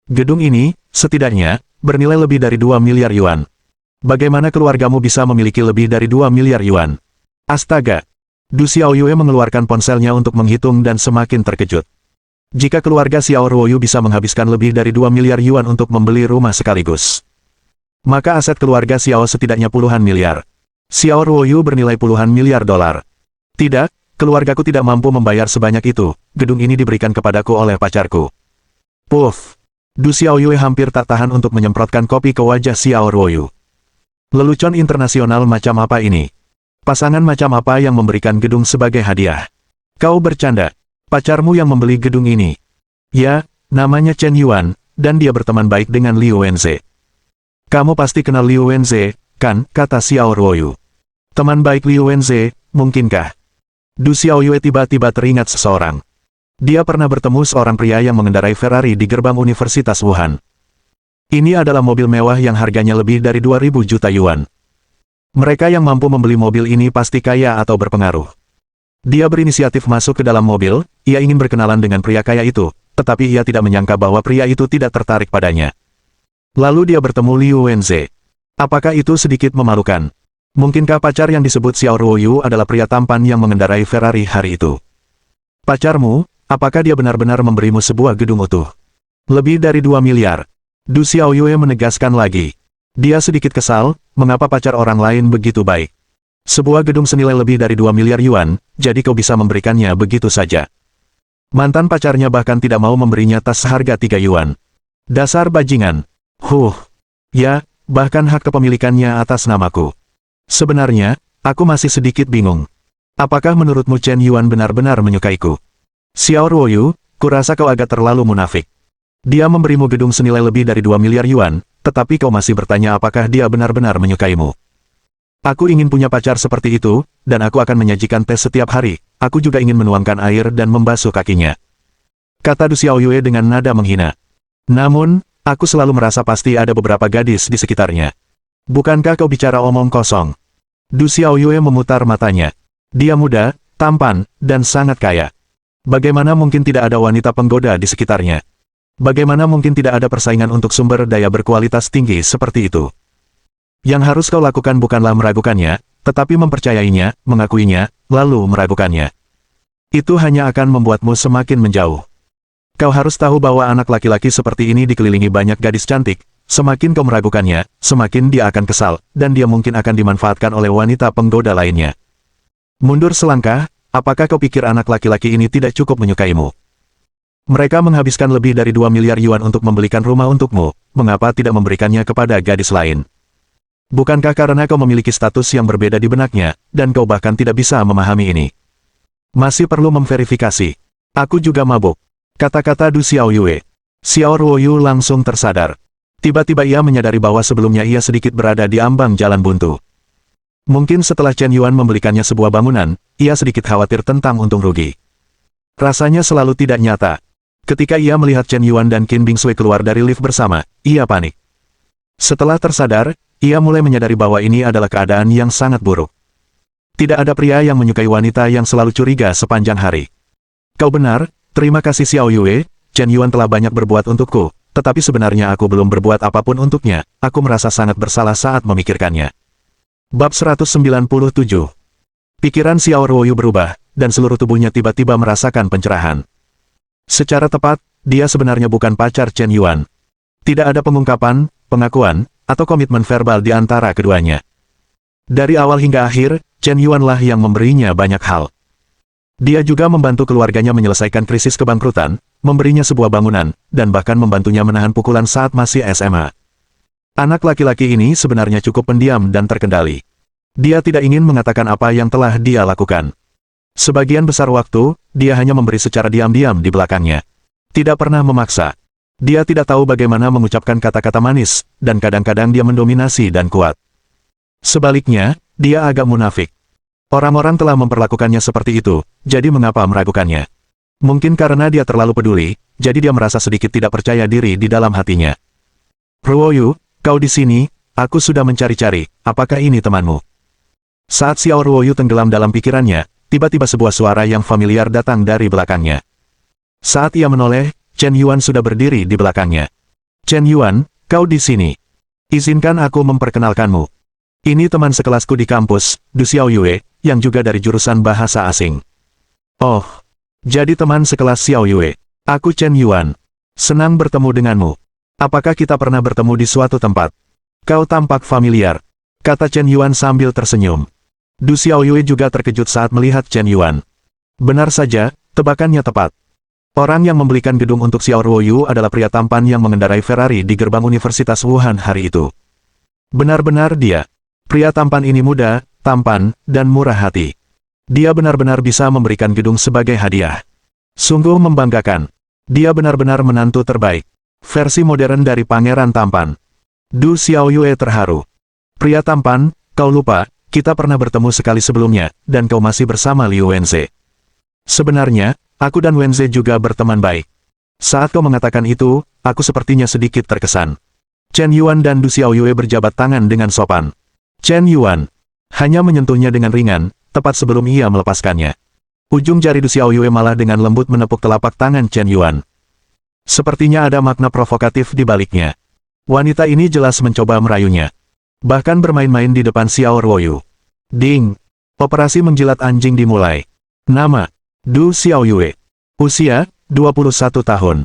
Gedung ini, setidaknya, bernilai lebih dari 2 miliar yuan. Bagaimana keluargamu bisa memiliki lebih dari 2 miliar yuan? Astaga! Du Xiaoyue mengeluarkan ponselnya untuk menghitung dan semakin terkejut. Jika keluarga Xiao Ruoyu bisa menghabiskan lebih dari 2 miliar yuan untuk membeli rumah sekaligus, maka aset keluarga Xiao setidaknya puluhan miliar. Xiao Ruoyu bernilai puluhan miliar dolar. Tidak, keluargaku tidak mampu membayar sebanyak itu, gedung ini diberikan kepadaku oleh pacarku. Puff! Du Xiaoyue hampir tak tahan untuk menyemprotkan kopi ke wajah Xiao Ruoyu. Lelucon internasional macam apa ini? Pasangan macam apa yang memberikan gedung sebagai hadiah? Kau bercanda. Pacarmu yang membeli gedung ini. Ya, namanya Chen Yuan, dan dia berteman baik dengan Liu Wenze. Kamu pasti kenal Liu Wenze, kan, kata Xiao Ruoyu. Teman baik Liu Wenze, mungkinkah? Du Xiaoyue tiba-tiba teringat seseorang. Dia pernah bertemu seorang pria yang mengendarai Ferrari di gerbang Universitas Wuhan. Ini adalah mobil mewah yang harganya lebih dari 2.000 juta yuan. Mereka yang mampu membeli mobil ini pasti kaya atau berpengaruh. Dia berinisiatif masuk ke dalam mobil, ia ingin berkenalan dengan pria kaya itu, tetapi ia tidak menyangka bahwa pria itu tidak tertarik padanya. Lalu dia bertemu Liu Wenze. Apakah itu sedikit memalukan? Mungkinkah pacar yang disebut Xiao Ruoyu adalah pria tampan yang mengendarai Ferrari hari itu? Pacarmu, apakah dia benar-benar memberimu sebuah gedung utuh? Lebih dari 2 miliar. Du Xiaoyue menegaskan lagi. Dia sedikit kesal, mengapa pacar orang lain begitu baik? Sebuah gedung senilai lebih dari 2 miliar yuan, jadi kau bisa memberikannya begitu saja. Mantan pacarnya bahkan tidak mau memberinya tas seharga 3 yuan. Dasar bajingan. Ya, bahkan hak kepemilikannya atas namaku. Sebenarnya, aku masih sedikit bingung. Apakah menurutmu Chen Yuan benar-benar menyukaiku? Xiao Ruoyu, kurasa kau agak terlalu munafik. Dia memberimu gedung senilai lebih dari 2 miliar yuan, tetapi kau masih bertanya apakah dia benar-benar menyukaimu. Aku ingin punya pacar seperti itu, dan aku akan menyajikan teh setiap hari. Aku juga ingin menuangkan air dan membasuh kakinya. Kata Du Xiaoyue dengan nada menghina. Namun, aku selalu merasa pasti ada beberapa gadis di sekitarnya. Bukankah kau bicara omong kosong? Du Xiaoyue memutar matanya. Dia muda, tampan, dan sangat kaya. Bagaimana mungkin tidak ada wanita penggoda di sekitarnya? Bagaimana mungkin tidak ada persaingan untuk sumber daya berkualitas tinggi seperti itu? Yang harus kau lakukan bukanlah meragukannya, tetapi mempercayainya, mengakuinya, lalu meragukannya. Itu hanya akan membuatmu semakin menjauh. Kau harus tahu bahwa anak laki-laki seperti ini dikelilingi banyak gadis cantik, semakin kau meragukannya, semakin dia akan kesal, dan dia mungkin akan dimanfaatkan oleh wanita penggoda lainnya. Mundur selangkah, apakah kau pikir anak laki-laki ini tidak cukup menyukaimu? Mereka menghabiskan lebih dari 2 miliar yuan untuk membelikan rumah untukmu, mengapa tidak memberikannya kepada gadis lain? Bukankah karena kau memiliki status yang berbeda di benaknya, dan kau bahkan tidak bisa memahami ini? Masih perlu memverifikasi. Aku juga mabuk. Kata-kata Du Xiaoyue. Xiao Ruoyu langsung tersadar. Tiba-tiba ia menyadari bahwa sebelumnya ia sedikit berada di ambang jalan buntu. Mungkin setelah Chen Yuan membelikannya sebuah bangunan, ia sedikit khawatir tentang untung rugi. Rasanya selalu tidak nyata. Ketika ia melihat Chen Yuan dan Qin Bingsui keluar dari lift bersama, ia panik. Setelah tersadar, ia mulai menyadari bahwa ini adalah keadaan yang sangat buruk. Tidak ada pria yang menyukai wanita yang selalu curiga sepanjang hari. Kau benar, terima kasih Xiao Yue, Chen Yuan telah banyak berbuat untukku, tetapi sebenarnya aku belum berbuat apapun untuknya, aku merasa sangat bersalah saat memikirkannya. Bab 197. Pikiran Xiao Ruoyu berubah, dan seluruh tubuhnya tiba-tiba merasakan pencerahan. Secara tepat, dia sebenarnya bukan pacar Chen Yuan. Tidak ada pengungkapan, pengakuan, atau komitmen verbal di antara keduanya. Dari awal hingga akhir, Chen Yuan lah yang memberinya banyak hal. Dia juga membantu keluarganya menyelesaikan krisis kebangkrutan, memberinya sebuah bangunan, dan bahkan membantunya menahan pukulan saat masih SMA. Anak laki-laki ini sebenarnya cukup pendiam dan terkendali. Dia tidak ingin mengatakan apa yang telah dia lakukan. Sebagian besar waktu, dia hanya memberi secara diam-diam di belakangnya. Tidak pernah memaksa. Dia tidak tahu bagaimana mengucapkan kata-kata manis, dan kadang-kadang dia mendominasi dan kuat. Sebaliknya, dia agak munafik. Orang-orang telah memperlakukannya seperti itu, jadi mengapa meragukannya? Mungkin karena dia terlalu peduli, jadi dia merasa sedikit tidak percaya diri di dalam hatinya. Ruoyu, kau di sini, aku sudah mencari-cari, apakah ini temanmu? Saat Xiao Ruoyu tenggelam dalam pikirannya, tiba-tiba sebuah suara yang familiar datang dari belakangnya. Saat ia menoleh, Chen Yuan sudah berdiri di belakangnya. Chen Yuan, kau di sini. Izinkan aku memperkenalkanmu. Ini teman sekelasku di kampus, Du Xiaoyue, yang juga dari jurusan bahasa asing. Oh, jadi teman sekelas Xiaoyue. Aku Chen Yuan. Senang bertemu denganmu. Apakah kita pernah bertemu di suatu tempat? Kau tampak familiar, kata Chen Yuan sambil tersenyum. Du Xiaoyue juga terkejut saat melihat Chen Yuan. Benar saja, tebakannya tepat. Orang yang membelikan gedung untuk Xiao Ruoyu adalah pria tampan yang mengendarai Ferrari di gerbang Universitas Wuhan hari itu. Benar-benar dia. Pria tampan ini muda, tampan, dan murah hati. Dia benar-benar bisa memberikan gedung sebagai hadiah. Sungguh membanggakan. Dia benar-benar menantu terbaik. Versi modern dari pangeran tampan. Du Xiaoyue terharu. Pria tampan, kau lupa, kita pernah bertemu sekali sebelumnya, dan kau masih bersama Liu Wenze. Sebenarnya, Aku dan Wenze juga berteman baik. Saat kau mengatakan itu, aku sepertinya sedikit terkesan. Chen Yuan dan Du Xiaoyue berjabat tangan dengan sopan. Chen Yuan hanya menyentuhnya dengan ringan, tepat sebelum ia melepaskannya. Ujung jari Du Xiaoyue malah dengan lembut menepuk telapak tangan Chen Yuan. Sepertinya ada makna provokatif di baliknya. Wanita ini jelas mencoba merayunya. Bahkan bermain-main di depan Xiao Ruoyu. Ding! Operasi menjilat anjing dimulai. Nama: Du Xiaoyue. Usia: 21 tahun.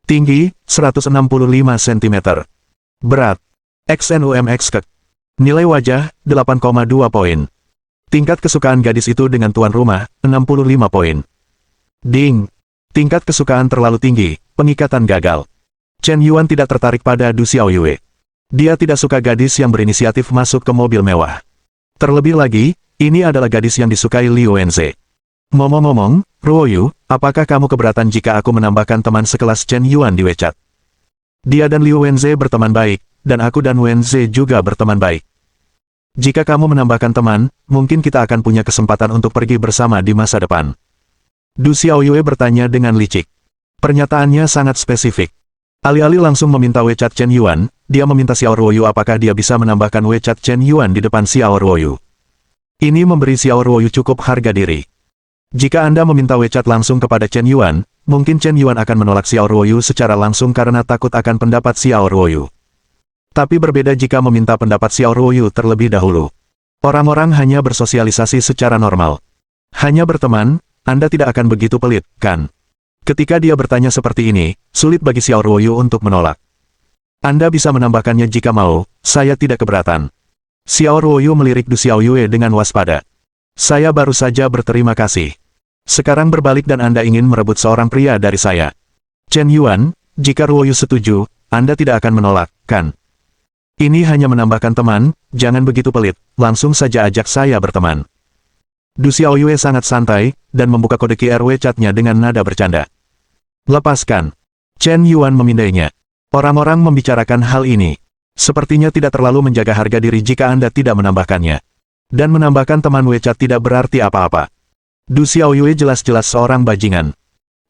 Tinggi: 165 cm. Berat: XNUMX kek. Nilai wajah: 8,2 poin. Tingkat kesukaan gadis itu dengan tuan rumah: 65 poin. Ding! Tingkat kesukaan terlalu tinggi, pengikatan gagal. Chen Yuan tidak tertarik pada Du Xiaoyue. Dia tidak suka gadis yang berinisiatif masuk ke mobil mewah. Terlebih lagi, ini adalah gadis yang disukai Liu Wenze. Ngomong-ngomong, Ruoyu, apakah kamu keberatan jika aku menambahkan teman sekelas Chen Yuan di WeChat? Dia dan Liu Wenze berteman baik, dan aku dan Wenze juga berteman baik. Jika kamu menambahkan teman, mungkin kita akan punya kesempatan untuk pergi bersama di masa depan. Du Xiaoyue bertanya dengan licik. Pernyataannya sangat spesifik. Alih-alih langsung meminta WeChat Chen Yuan, dia meminta Xiao Ruoyu apakah dia bisa menambahkan WeChat Chen Yuan di depan Xiao Ruoyu. Ini memberi Xiao Ruoyu cukup harga diri. Jika Anda meminta WeChat langsung kepada Chen Yuan, mungkin Chen Yuan akan menolak Xiao Ruoyu secara langsung karena takut akan pendapat Xiao Ruoyu. Tapi berbeda jika meminta pendapat Xiao Ruoyu terlebih dahulu. Orang-orang hanya bersosialisasi secara normal. Hanya berteman, Anda tidak akan begitu pelit, kan? Ketika dia bertanya seperti ini, sulit bagi Xiao Ruoyu untuk menolak. Anda bisa menambahkannya jika mau, saya tidak keberatan. Xiao Ruoyu melirik Du Xiaoyue dengan waspada. Saya baru saja berterima kasih. Sekarang berbalik dan Anda ingin merebut seorang pria dari saya. Chen Yuan, jika Ruoyu setuju, Anda tidak akan menolak, kan? Ini hanya menambahkan teman, jangan begitu pelit, langsung saja ajak saya berteman. Du Xiaoyue sangat santai, dan membuka kode QR WeChat-nya dengan nada bercanda. Lepaskan. Chen Yuan memindainya. Orang-orang membicarakan hal ini. Sepertinya tidak terlalu menjaga harga diri jika Anda tidak menambahkannya. Dan menambahkan teman WeChat tidak berarti apa-apa. Du Xiaoyue jelas-jelas seorang bajingan.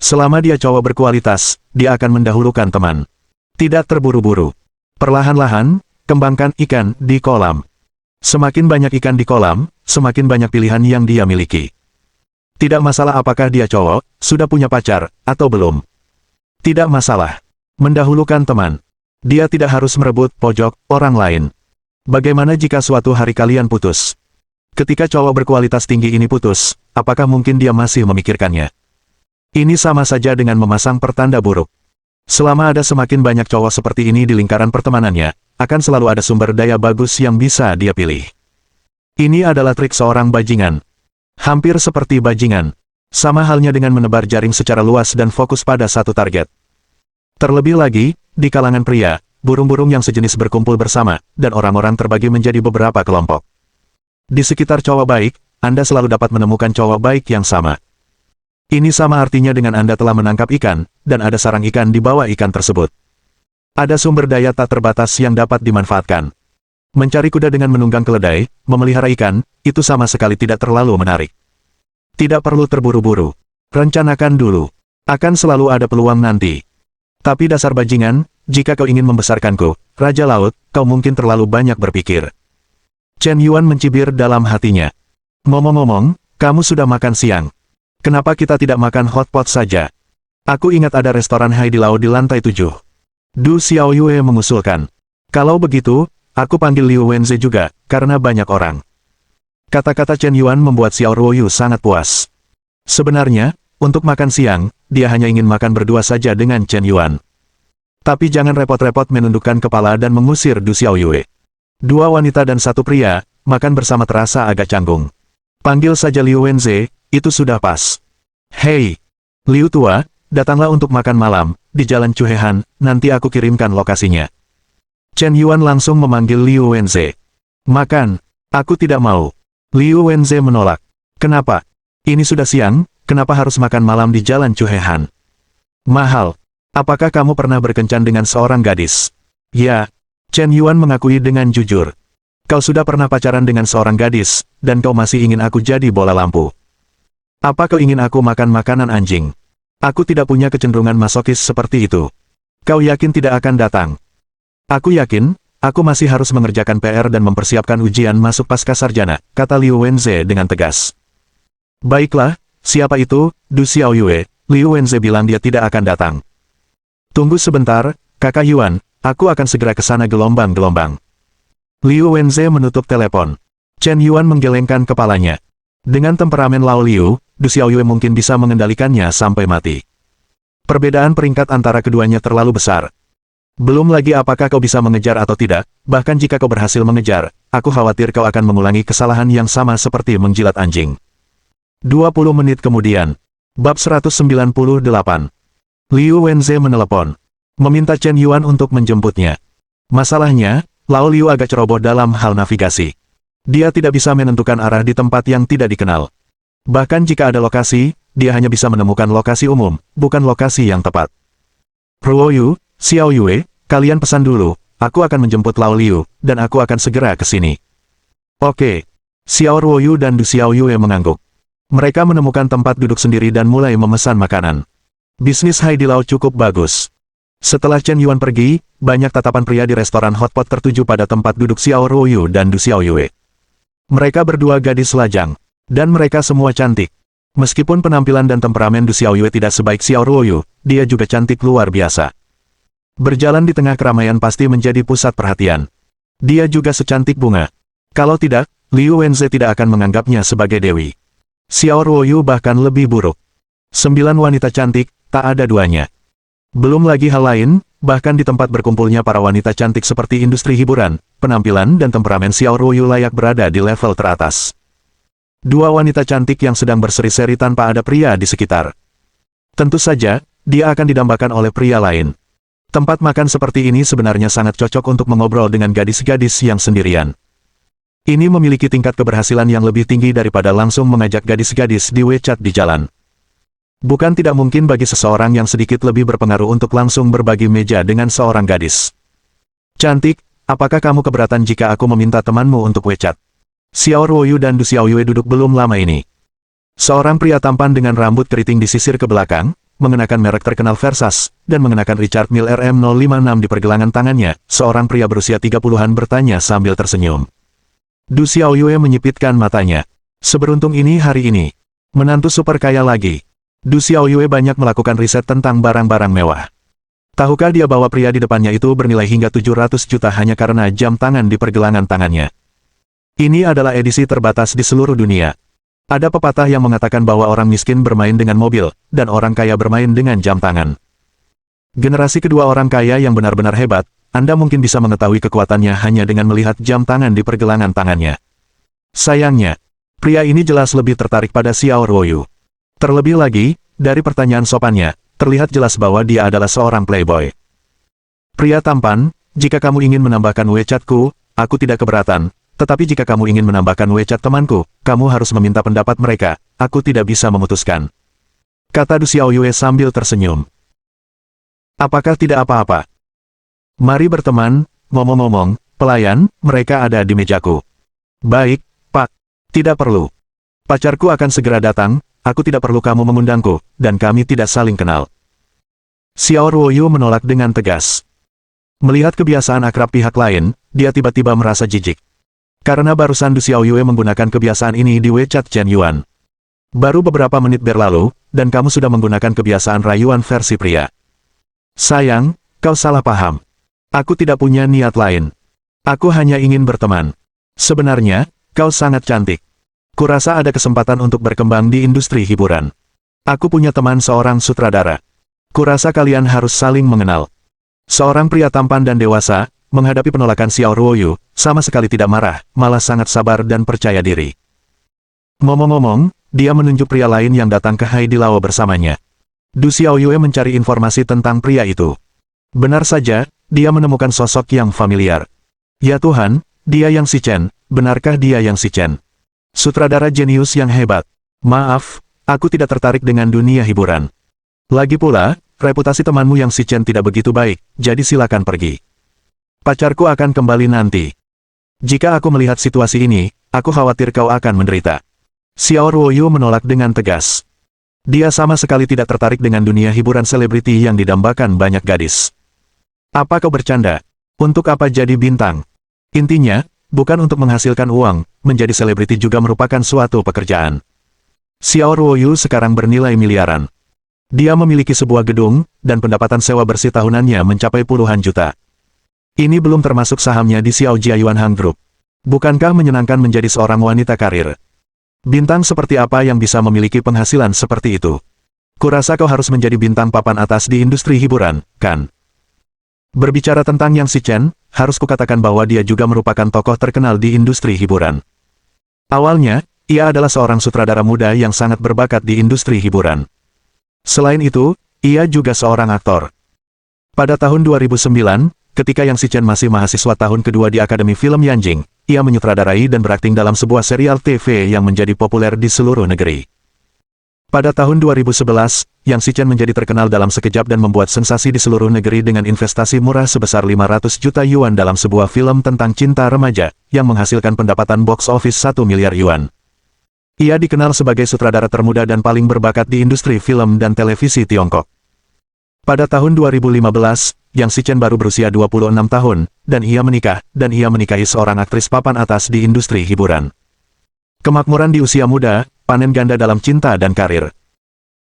Selama dia cowok berkualitas, dia akan mendahulukan teman. Tidak terburu-buru. Perlahan-lahan, kembangkan ikan di kolam. Semakin banyak ikan di kolam, semakin banyak pilihan yang dia miliki. Tidak masalah apakah dia cowok, sudah punya pacar, atau belum. Tidak masalah. Mendahulukan teman. Dia tidak harus merebut pojok orang lain. Bagaimana jika suatu hari kalian putus? Ketika cowok berkualitas tinggi ini putus, apakah mungkin dia masih memikirkannya? Ini sama saja dengan memasang pertanda buruk. Selama ada semakin banyak cowok seperti ini di lingkaran pertemanannya, akan selalu ada sumber daya bagus yang bisa dia pilih. Ini adalah trik seorang bajingan. Hampir seperti bajingan. Sama halnya dengan menebar jaring secara luas dan fokus pada satu target. Terlebih lagi, di kalangan pria, burung-burung yang sejenis berkumpul bersama, dan orang-orang terbagi menjadi beberapa kelompok. Di sekitar cowok baik, Anda selalu dapat menemukan cowok baik yang sama. Ini sama artinya dengan Anda telah menangkap ikan, dan ada sarang ikan di bawah ikan tersebut. Ada sumber daya tak terbatas yang dapat dimanfaatkan. Mencari kuda dengan menunggang keledai, memelihara ikan, itu sama sekali tidak terlalu menarik. Tidak perlu terburu-buru. Rencanakan dulu. Akan selalu ada peluang nanti. Tapi dasar bajingan, jika kau ingin membesarkanku, Raja Laut, kau mungkin terlalu banyak berpikir. Chen Yuan mencibir dalam hatinya. Ngomong-ngomong, kamu sudah makan siang. Kenapa kita tidak makan hotpot saja? Aku ingat ada restoran Haidilao di lantai 7. Du Xiaoyue mengusulkan. Kalau begitu, aku panggil Liu Wenze juga, karena banyak orang. Kata-kata Chen Yuan membuat Xiao Ruoyu sangat puas. Sebenarnya, untuk makan siang, dia hanya ingin makan berdua saja dengan Chen Yuan. Tapi jangan repot-repot menundukkan kepala dan mengusir Du Xiaoyue. Dua wanita dan satu pria, makan bersama terasa agak canggung. Panggil saja Liu Wenze, itu sudah pas. Hei, Liu tua, datanglah untuk makan malam, di Jalan Cuhehan, nanti aku kirimkan lokasinya. Chen Yuan langsung memanggil Liu Wenze. Makan, aku tidak mau. Liu Wenze menolak. Kenapa? Ini sudah siang, kenapa harus makan malam di Jalan Cuhehan? Mahal. Apakah kamu pernah berkencan dengan seorang gadis? Ya. Chen Yuan mengakui dengan jujur. Kau sudah pernah pacaran dengan seorang gadis, dan kau masih ingin aku jadi bola lampu. Apa kau ingin aku makan makanan anjing? Aku tidak punya kecenderungan masokis seperti itu. Kau yakin tidak akan datang? Aku yakin, aku masih harus mengerjakan PR dan mempersiapkan ujian masuk pasca sarjana, kata Liu Wenze dengan tegas. Baiklah, siapa itu? Du Xiaoyue. Liu Wenze bilang dia tidak akan datang. Tunggu sebentar, Kakak Yuan, aku akan segera ke sana gelombang-gelombang. Liu Wenze menutup telepon. Chen Yuan menggelengkan kepalanya. Dengan temperamen Lao Liu, Du Xiaoyue mungkin bisa mengendalikannya sampai mati. Perbedaan peringkat antara keduanya terlalu besar. Belum lagi apakah kau bisa mengejar atau tidak, bahkan jika kau berhasil mengejar, aku khawatir kau akan mengulangi kesalahan yang sama seperti menjilat anjing. 20 menit kemudian. Bab 198. Liu Wenze menelepon. Meminta Chen Yuan untuk menjemputnya. Masalahnya, Lao Liu agak ceroboh dalam hal navigasi. Dia tidak bisa menentukan arah di tempat yang tidak dikenal. Bahkan jika ada lokasi, dia hanya bisa menemukan lokasi umum, bukan lokasi yang tepat. Ruoyu, Xiaoyue, kalian pesan dulu, aku akan menjemput Lao Liu, dan aku akan segera ke sini. Oke. Xiao Ruoyu dan Du Xiaoyue mengangguk. Mereka menemukan tempat duduk sendiri dan mulai memesan makanan. Bisnis Haidilao cukup bagus. Setelah Chen Yuan pergi, banyak tatapan pria di restoran hotpot tertuju pada tempat duduk Xiao Ruoyu dan Du Xiaoyue. Mereka berdua gadis lajang. Dan mereka semua cantik. Meskipun penampilan dan temperamen Du Xiaoyue tidak sebaik Xiao Ruoyu, dia juga cantik luar biasa. Berjalan di tengah keramaian pasti menjadi pusat perhatian. Dia juga secantik bunga. Kalau tidak, Liu Wenze tidak akan menganggapnya sebagai dewi. Xiao Ruoyu bahkan lebih buruk. 9 wanita cantik, tak ada duanya. Belum lagi hal lain, bahkan di tempat berkumpulnya para wanita cantik seperti industri hiburan, penampilan dan temperamen Xiao Ruoyu layak berada di level teratas. 2 wanita cantik yang sedang berseri-seri tanpa ada pria di sekitar. Tentu saja, dia akan didambakan oleh pria lain. Tempat makan seperti ini sebenarnya sangat cocok untuk mengobrol dengan gadis-gadis yang sendirian. Ini memiliki tingkat keberhasilan yang lebih tinggi daripada langsung mengajak gadis-gadis di WeChat di jalan. Bukan tidak mungkin bagi seseorang yang sedikit lebih berpengaruh untuk langsung berbagi meja dengan seorang gadis. Cantik, apakah kamu keberatan jika aku meminta temanmu untuk WeChat? Xiao Ruoyu dan Du Xiaoyue duduk belum lama ini. Seorang pria tampan dengan rambut keriting disisir ke belakang, mengenakan merek terkenal Versace, dan mengenakan Richard Mille RM056 di pergelangan tangannya, seorang pria berusia 30-an bertanya sambil tersenyum. Du Xiaoyue menyipitkan matanya. Seberuntung ini hari ini. Menantu super kaya lagi. Du Xiaoyue banyak melakukan riset tentang barang-barang mewah. Tahukah dia bahwa pria di depannya itu bernilai hingga 700 juta hanya karena jam tangan di pergelangan tangannya? Ini adalah edisi terbatas di seluruh dunia. Ada pepatah yang mengatakan bahwa orang miskin bermain dengan mobil, dan orang kaya bermain dengan jam tangan. Generasi kedua orang kaya yang benar-benar hebat, Anda mungkin bisa mengetahui kekuatannya hanya dengan melihat jam tangan di pergelangan tangannya. Sayangnya, pria ini jelas lebih tertarik pada Xiao Ruoyu. Terlebih lagi, dari pertanyaan sopannya, terlihat jelas bahwa dia adalah seorang playboy. Pria tampan, jika kamu ingin menambahkan WeChat-ku, aku tidak keberatan. Tetapi jika kamu ingin menambahkan WeChat temanku, kamu harus meminta pendapat mereka, aku tidak bisa memutuskan. Kata Du Xiaoyue sambil tersenyum. Apakah tidak apa-apa? Mari berteman, ngomong-ngomong, pelayan, mereka ada di mejaku. Baik, Pak. Tidak perlu. Pacarku akan segera datang, aku tidak perlu kamu mengundangku, dan kami tidak saling kenal. Xiao Ruoyu menolak dengan tegas. Melihat kebiasaan akrab pihak lain, dia tiba-tiba merasa jijik. Karena barusan Du Xiaoyue menggunakan kebiasaan ini di WeChat Chen Yuan. Baru beberapa menit berlalu, dan kamu sudah menggunakan kebiasaan rayuan versi pria. Sayang, kau salah paham. Aku tidak punya niat lain. Aku hanya ingin berteman. Sebenarnya, kau sangat cantik. Kurasa ada kesempatan untuk berkembang di industri hiburan. Aku punya teman seorang sutradara. Kurasa kalian harus saling mengenal. Seorang pria tampan dan dewasa, menghadapi penolakan Xiao Ruoyu, sama sekali tidak marah, malah sangat sabar dan percaya diri. Ngomong-ngomong, dia menunjuk pria lain yang datang ke Haidilao bersamanya. Du Xiaoyue mencari informasi tentang pria itu. Benar saja, dia menemukan sosok yang familiar. Ya Tuhan, dia yang si Chen, benarkah dia yang si Chen? Sutradara jenius yang hebat. Maaf, aku tidak tertarik dengan dunia hiburan. Lagi pula, reputasi temanmu yang si Chen tidak begitu baik, jadi silakan pergi. Pacarku akan kembali nanti. Jika aku melihat situasi ini, aku khawatir kau akan menderita. Xiao Ruoyu menolak dengan tegas. Dia sama sekali tidak tertarik dengan dunia hiburan selebriti yang didambakan banyak gadis. Apa kau bercanda? Untuk apa jadi bintang? Intinya, bukan untuk menghasilkan uang, menjadi selebriti juga merupakan suatu pekerjaan. Xiao Ruoyu sekarang bernilai miliaran. Dia memiliki sebuah gedung, dan pendapatan sewa bersih tahunannya mencapai puluhan juta. Ini belum termasuk sahamnya di Xiao Jiayuan Hang Group. Bukankah menyenangkan menjadi seorang wanita karir? Bintang seperti apa yang bisa memiliki penghasilan seperti itu? Kurasa kau harus menjadi bintang papan atas di industri hiburan, kan? Berbicara tentang Yang Shichen, harus kukatakan bahwa dia juga merupakan tokoh terkenal di industri hiburan. Awalnya, ia adalah seorang sutradara muda yang sangat berbakat di industri hiburan. Selain itu, ia juga seorang aktor. Pada tahun 2009, ketika Yang Shichen masih mahasiswa tahun kedua di Akademi Film Yanjing, ia menyutradarai dan berakting dalam sebuah serial TV yang menjadi populer di seluruh negeri. Pada tahun 2011, Yang Shichen menjadi terkenal dalam sekejap dan membuat sensasi di seluruh negeri dengan investasi murah sebesar 500 juta yuan dalam sebuah film tentang cinta remaja, yang menghasilkan pendapatan box office 1 miliar yuan. Ia dikenal sebagai sutradara termuda dan paling berbakat di industri film dan televisi Tiongkok. Pada tahun 2015, Yang Shichen baru berusia 26 tahun, dan ia menikahi seorang aktris papan atas di industri hiburan. Kemakmuran di usia muda, panen ganda dalam cinta dan karir.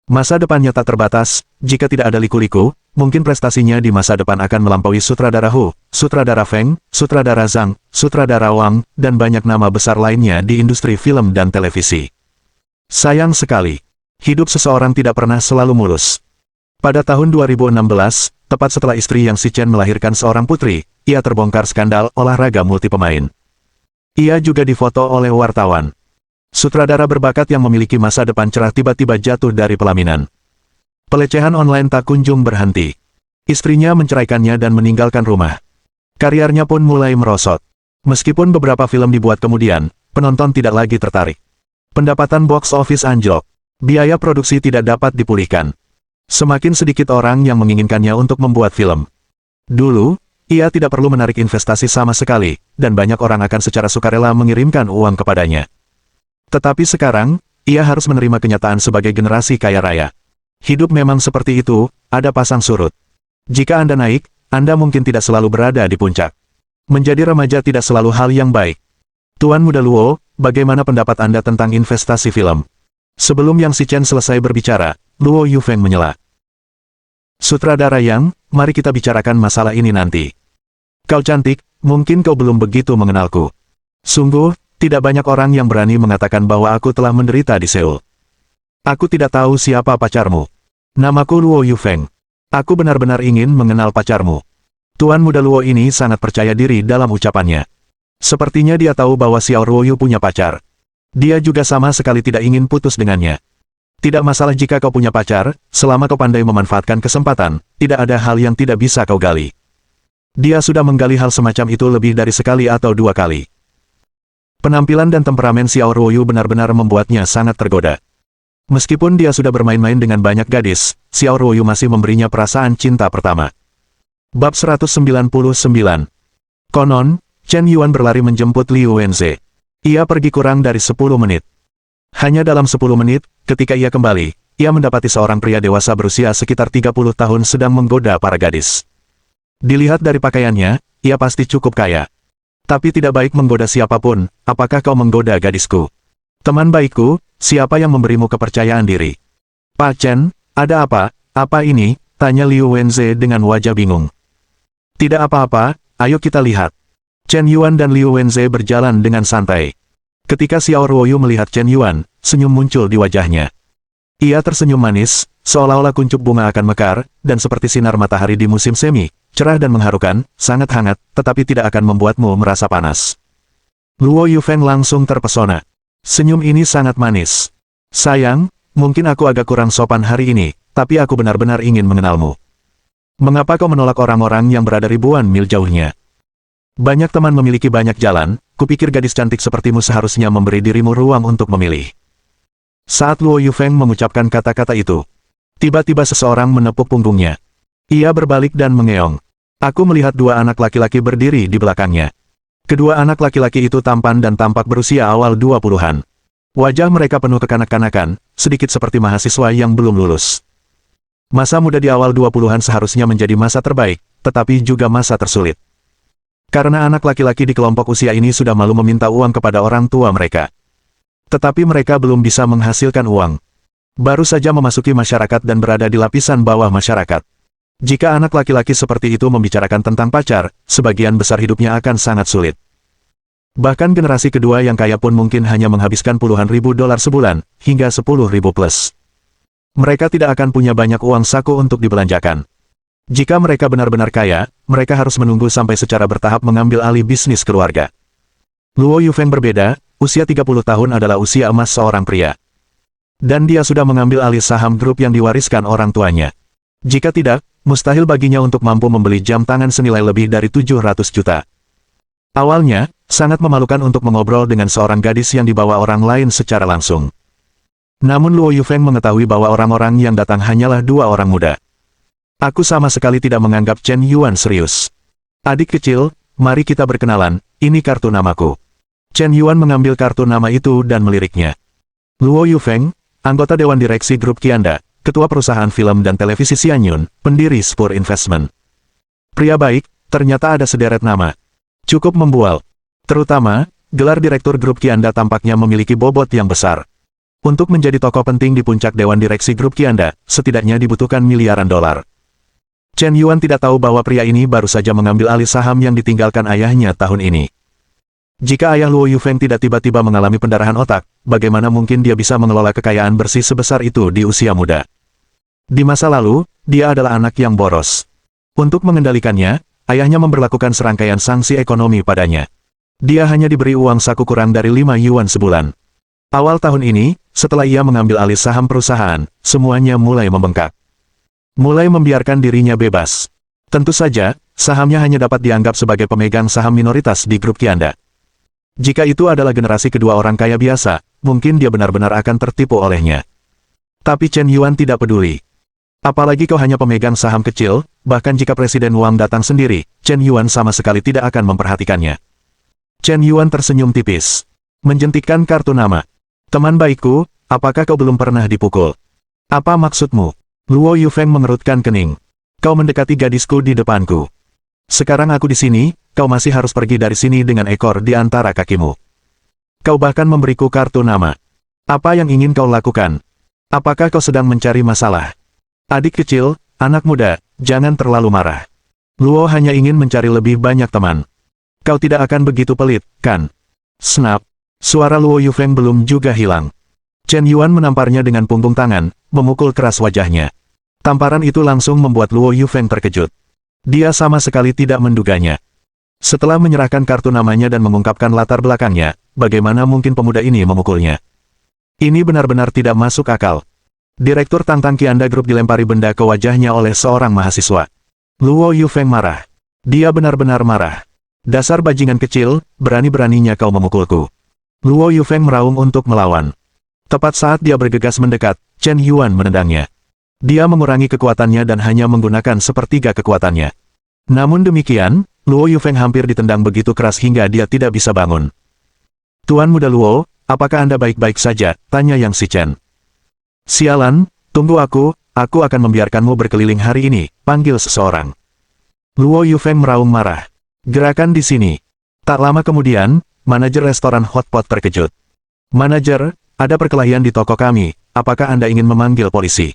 Masa depannya tak terbatas, jika tidak ada liku-liku, mungkin prestasinya di masa depan akan melampaui sutradara Hu, sutradara Feng, sutradara Zhang, sutradara Wang, dan banyak nama besar lainnya di industri film dan televisi. Sayang sekali, hidup seseorang tidak pernah selalu mulus. Pada tahun 2016, tepat setelah istri Yang Shichen melahirkan seorang putri, ia terbongkar skandal olahraga multi pemain. Ia juga difoto oleh wartawan. Sutradara berbakat yang memiliki masa depan cerah tiba-tiba jatuh dari pelaminan. Pelecehan online tak kunjung berhenti. Istrinya menceraikannya dan meninggalkan rumah. Karirnya pun mulai merosot. Meskipun beberapa film dibuat kemudian, penonton tidak lagi tertarik. Pendapatan box office anjlok. Biaya produksi tidak dapat dipulihkan. Semakin sedikit orang yang menginginkannya untuk membuat film. Dulu, ia tidak perlu menarik investasi sama sekali, dan banyak orang akan secara sukarela mengirimkan uang kepadanya. Tetapi sekarang, ia harus menerima kenyataan sebagai generasi kaya raya. Hidup memang seperti itu, ada pasang surut. Jika Anda naik, Anda mungkin tidak selalu berada di puncak. Menjadi remaja tidak selalu hal yang baik. Tuan Muda Luo, bagaimana pendapat Anda tentang investasi film? Sebelum Yang Shichen selesai berbicara, Luo Yufeng menyela. Sutradara Yang, mari kita bicarakan masalah ini nanti. Kau cantik, mungkin kau belum begitu mengenalku. Sungguh, tidak banyak orang yang berani mengatakan bahwa aku telah menderita di Seoul. Aku tidak tahu siapa pacarmu. Namaku Luo Yufeng. Aku benar-benar ingin mengenal pacarmu. Tuan Muda Luo ini sangat percaya diri dalam ucapannya. Sepertinya dia tahu bahwa Xiao Ruoyu punya pacar. Dia juga sama sekali tidak ingin putus dengannya. Tidak masalah jika kau punya pacar, selama kau pandai memanfaatkan kesempatan, tidak ada hal yang tidak bisa kau gali. Dia sudah menggali hal semacam itu lebih dari sekali atau dua kali. Penampilan dan temperamen Xiao Ruoyu benar-benar membuatnya sangat tergoda. Meskipun dia sudah bermain-main dengan banyak gadis, Xiao Ruoyu masih memberinya perasaan cinta pertama. Bab 199. Konon, Chen Yuan berlari menjemput Liu Wenze. Ia pergi kurang dari 10 menit. Hanya dalam 10 menit, ketika ia kembali, ia mendapati seorang pria dewasa berusia sekitar 30 tahun sedang menggoda para gadis. Dilihat dari pakaiannya, ia pasti cukup kaya. Tapi tidak baik menggoda siapapun, apakah kau menggoda gadisku? Teman baikku, siapa yang memberimu kepercayaan diri? Pak Chen, ada apa? Apa ini? Tanya Liu Wenze dengan wajah bingung. Tidak apa-apa, ayo kita lihat. Chen Yuan dan Liu Wenze berjalan dengan santai. Ketika Xiao Ruoyu melihat Chen Yuan, senyum muncul di wajahnya. Ia tersenyum manis, seolah-olah kuncup bunga akan mekar, dan seperti sinar matahari di musim semi, cerah dan mengharukan, sangat hangat, tetapi tidak akan membuatmu merasa panas. Luo Yufeng langsung terpesona. Senyum ini sangat manis. Sayang, mungkin aku agak kurang sopan hari ini, tapi aku benar-benar ingin mengenalmu. Mengapa kau menolak orang-orang yang berada ribuan mil jauhnya? Banyak teman memiliki banyak jalan, kupikir gadis cantik sepertimu seharusnya memberi dirimu ruang untuk memilih. Saat Luo Yufeng mengucapkan kata-kata itu, tiba-tiba seseorang menepuk punggungnya. Ia berbalik dan mengeong. Aku melihat dua anak laki-laki berdiri di belakangnya. Kedua anak laki-laki itu tampan dan tampak berusia awal 20-an. Wajah mereka penuh kekanak-kanakan, sedikit seperti mahasiswa yang belum lulus. Masa muda di awal 20-an seharusnya menjadi masa terbaik, tetapi juga masa tersulit. Karena anak laki-laki di kelompok usia ini sudah malu meminta uang kepada orang tua mereka. Tetapi mereka belum bisa menghasilkan uang. Baru saja memasuki masyarakat dan berada di lapisan bawah masyarakat. Jika anak laki-laki seperti itu membicarakan tentang pacar, sebagian besar hidupnya akan sangat sulit. Bahkan generasi kedua yang kaya pun mungkin hanya menghabiskan puluhan ribu dolar sebulan, hingga 10.000 plus. Mereka tidak akan punya banyak uang saku untuk dibelanjakan. Jika mereka benar-benar kaya, mereka harus menunggu sampai secara bertahap mengambil alih bisnis keluarga. Luo Yufeng berbeda, usia 30 tahun adalah usia emas seorang pria. Dan dia sudah mengambil alih saham grup yang diwariskan orang tuanya. Jika tidak, mustahil baginya untuk mampu membeli jam tangan senilai lebih dari 700 juta. Awalnya, sangat memalukan untuk mengobrol dengan seorang gadis yang dibawa orang lain secara langsung. Namun Luo Yufeng mengetahui bahwa orang-orang yang datang hanyalah dua orang muda. Aku sama sekali tidak menganggap Chen Yuan serius. Adik kecil, mari kita berkenalan, ini kartu namaku. Chen Yuan mengambil kartu nama itu dan meliriknya. Luo Yufeng, anggota Dewan Direksi Grup Qianda, ketua perusahaan film dan televisi Xianyun, pendiri Spur Investment. Pria baik, ternyata ada sederet nama. Cukup membual. Terutama, gelar direktur Grup Qianda tampaknya memiliki bobot yang besar. Untuk menjadi tokoh penting di puncak Dewan Direksi Grup Qianda, setidaknya dibutuhkan miliaran dolar. Chen Yuan tidak tahu bahwa pria ini baru saja mengambil alih saham yang ditinggalkan ayahnya tahun ini. Jika ayah Luo Yufeng tidak tiba-tiba mengalami pendarahan otak, bagaimana mungkin dia bisa mengelola kekayaan bersih sebesar itu di usia muda? Di masa lalu, dia adalah anak yang boros. Untuk mengendalikannya, ayahnya memberlakukan serangkaian sanksi ekonomi padanya. Dia hanya diberi uang saku kurang dari 5 yuan sebulan. Awal tahun ini, setelah ia mengambil alih saham perusahaan, semuanya mulai membengkak. Mulai membiarkan dirinya bebas. Tentu saja, sahamnya hanya dapat dianggap sebagai pemegang saham minoritas di grup Qianda. Jika itu adalah generasi kedua orang kaya biasa, mungkin dia benar-benar akan tertipu olehnya. Tapi Chen Yuan tidak peduli. Apalagi kau hanya pemegang saham kecil, bahkan jika Presiden Wang datang sendiri, Chen Yuan sama sekali tidak akan memperhatikannya. Chen Yuan tersenyum tipis. Menjentikkan kartu nama. Teman baikku, apakah kau belum pernah dipukul? Apa maksudmu? Luo Yufeng mengerutkan kening. Kau mendekati gadisku di depanku. Sekarang aku di sini, kau masih harus pergi dari sini dengan ekor di antara kakimu. Kau bahkan memberiku kartu nama. Apa yang ingin kau lakukan? Apakah kau sedang mencari masalah? Adik kecil, anak muda, jangan terlalu marah. Luo hanya ingin mencari lebih banyak teman. Kau tidak akan begitu pelit, kan? Snap. Suara Luo Yufeng belum juga hilang. Chen Yuan menamparnya dengan punggung tangan, memukul keras wajahnya. Tamparan itu langsung membuat Luo Yufeng terkejut. Dia sama sekali tidak menduganya. Setelah menyerahkan kartu namanya dan mengungkapkan latar belakangnya, bagaimana mungkin pemuda ini memukulnya? Ini benar-benar tidak masuk akal. Direktur Tangtang Qianda Group dilempari benda ke wajahnya oleh seorang mahasiswa. Luo Yufeng marah. Dia benar-benar marah. Dasar bajingan kecil, berani-beraninya kau memukulku. Luo Yufeng meraung untuk melawan. Tepat saat dia bergegas mendekat, Chen Yuan menendangnya. Dia mengurangi kekuatannya dan hanya menggunakan sepertiga kekuatannya. Namun demikian, Luo Yufeng hampir ditendang begitu keras hingga dia tidak bisa bangun. Tuan Muda Luo, apakah Anda baik-baik saja? Tanya Yang Si Chen. Sialan, tunggu aku akan membiarkanmu berkeliling hari ini, panggil seseorang. Luo Yufeng meraung marah. Gerakan di sini. Tak lama kemudian, manajer restoran Hotpot terkejut. Manajer, ada perkelahian di toko kami, apakah Anda ingin memanggil polisi?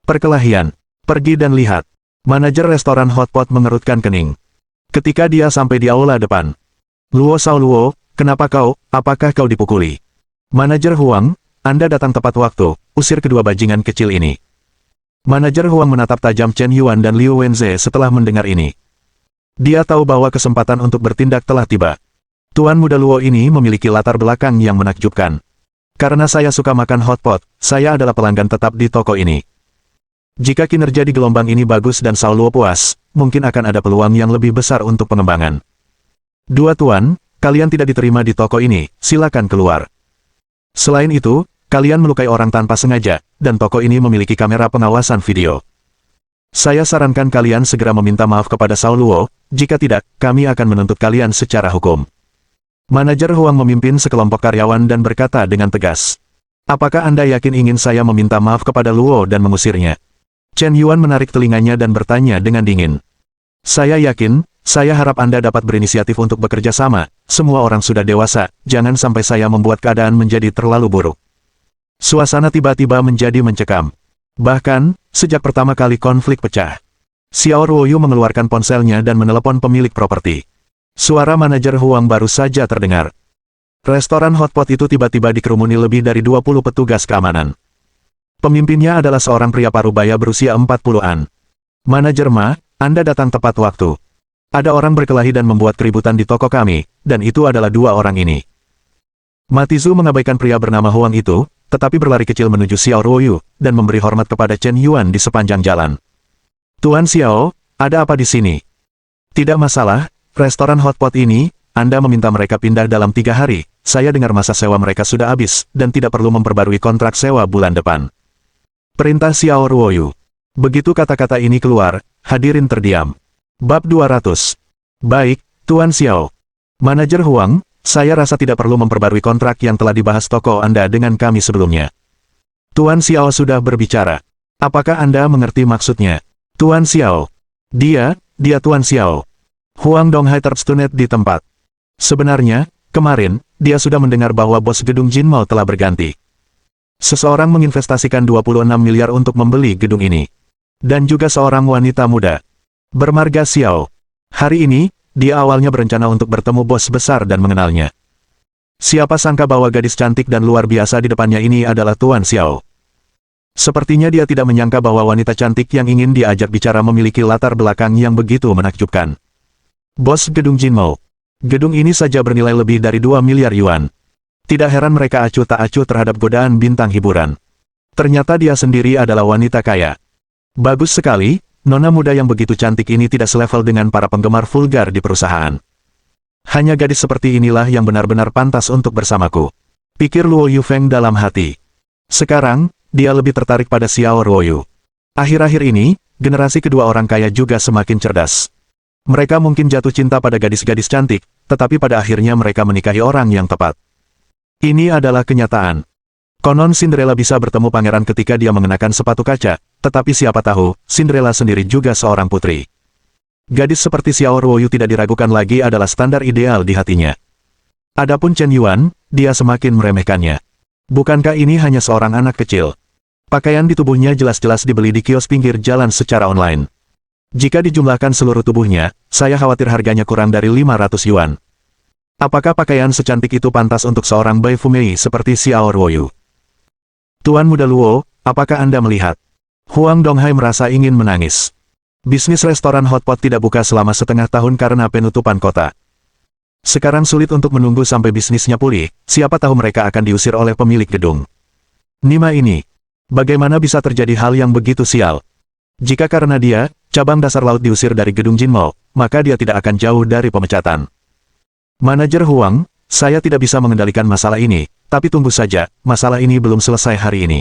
Perkelahian. Pergi dan lihat. Manajer restoran Hotpot mengerutkan kening. Ketika dia sampai di aula depan. Luo Sao Luo, apakah kau dipukuli? Manajer Huang, Anda datang tepat waktu, usir kedua bajingan kecil ini. Manajer Huang menatap tajam Chen Yuan dan Liu Wenze setelah mendengar ini. Dia tahu bahwa kesempatan untuk bertindak telah tiba. Tuan Muda Luo ini memiliki latar belakang yang menakjubkan. Karena saya suka makan hotpot, saya adalah pelanggan tetap di toko ini. Jika kinerja di gelombang ini bagus dan Sao Luo puas, mungkin akan ada peluang yang lebih besar untuk pengembangan. Dua tuan, kalian tidak diterima di toko ini, silakan keluar. Selain itu, kalian melukai orang tanpa sengaja, dan toko ini memiliki kamera pengawasan video. Saya sarankan kalian segera meminta maaf kepada Sao Luo, jika tidak, kami akan menuntut kalian secara hukum. Manajer Huang memimpin sekelompok karyawan dan berkata dengan tegas. Apakah Anda yakin ingin saya meminta maaf kepada Luo dan mengusirnya? Chen Yuan menarik telinganya dan bertanya dengan dingin. Saya yakin, saya harap Anda dapat berinisiatif untuk bekerja sama, semua orang sudah dewasa, jangan sampai saya membuat keadaan menjadi terlalu buruk. Suasana tiba-tiba menjadi mencekam. Bahkan, sejak pertama kali konflik pecah. Xiao Ruoyu mengeluarkan ponselnya dan menelepon pemilik properti. Suara manajer Huang baru saja terdengar. Restoran hotpot itu tiba-tiba dikerumuni lebih dari 20 petugas keamanan. Pemimpinnya adalah seorang pria parubaya berusia 40-an. Manajer Ma, Anda datang tepat waktu. Ada orang berkelahi dan membuat keributan di toko kami, dan itu adalah dua orang ini. Matizu mengabaikan pria bernama Huang itu, tetapi berlari kecil menuju Xiao Ruoyu, dan memberi hormat kepada Chen Yuan di sepanjang jalan. Tuan Xiao, ada apa di sini? Tidak masalah, restoran hotpot ini, Anda meminta mereka pindah dalam 3 hari, saya dengar masa sewa mereka sudah habis, dan tidak perlu memperbarui kontrak sewa bulan depan. Perintah Xiao Ruoyu. Begitu kata-kata ini keluar, hadirin terdiam. Bab 200. Baik, Tuan Xiao. Manajer Huang, saya rasa tidak perlu memperbarui kontrak yang telah dibahas toko Anda dengan kami sebelumnya. Tuan Xiao sudah berbicara. Apakah Anda mengerti maksudnya? Tuan Xiao. Dia Tuan Xiao. Huang Donghai terstunet di tempat. Sebenarnya, kemarin, dia sudah mendengar bahwa bos gedung Jinmao telah berganti. Seseorang menginvestasikan 26 miliar untuk membeli gedung ini. Dan juga seorang wanita muda. Bermarga Xiao. Hari ini, dia awalnya berencana untuk bertemu bos besar dan mengenalnya. Siapa sangka bahwa gadis cantik dan luar biasa di depannya ini adalah Tuan Xiao. Sepertinya dia tidak menyangka bahwa wanita cantik yang ingin diajak bicara memiliki latar belakang yang begitu menakjubkan. Bos gedung Jinmao. Gedung ini saja bernilai lebih dari 2 miliar yuan. Tidak heran mereka acuh tak acuh terhadap godaan bintang hiburan. Ternyata dia sendiri adalah wanita kaya. Bagus sekali, nona muda yang begitu cantik ini tidak selevel dengan para penggemar vulgar di perusahaan. Hanya gadis seperti inilah yang benar-benar pantas untuk bersamaku. Pikir Luo Yufeng dalam hati. Sekarang, dia lebih tertarik pada Xiao Ruoyu. Akhir-akhir ini, generasi kedua orang kaya juga semakin cerdas. Mereka mungkin jatuh cinta pada gadis-gadis cantik, tetapi pada akhirnya mereka menikahi orang yang tepat. Ini adalah kenyataan. Konon Cinderella bisa bertemu pangeran ketika dia mengenakan sepatu kaca, tetapi siapa tahu, Cinderella sendiri juga seorang putri. Gadis seperti Xiao Ruoyu tidak diragukan lagi adalah standar ideal di hatinya. Adapun Chen Yuan, dia semakin meremehkannya. Bukankah ini hanya seorang anak kecil? Pakaian di tubuhnya jelas-jelas dibeli di kios pinggir jalan secara online. Jika dijumlahkan seluruh tubuhnya, saya khawatir harganya kurang dari 500 yuan. Apakah pakaian secantik itu pantas untuk seorang Bai Fumei seperti Xiao Ruoyu? Tuan Muda Luo, apakah Anda melihat? Huang Donghai merasa ingin menangis. Bisnis restoran hotpot tidak buka selama setengah tahun karena penutupan kota. Sekarang sulit untuk menunggu sampai bisnisnya pulih, siapa tahu mereka akan diusir oleh pemilik gedung. Nima ini. Bagaimana bisa terjadi hal yang begitu sial? Jika karena dia, cabang dasar laut diusir dari gedung Jinmao, maka dia tidak akan jauh dari pemecatan. Manajer Huang, saya tidak bisa mengendalikan masalah ini, tapi tunggu saja, masalah ini belum selesai hari ini.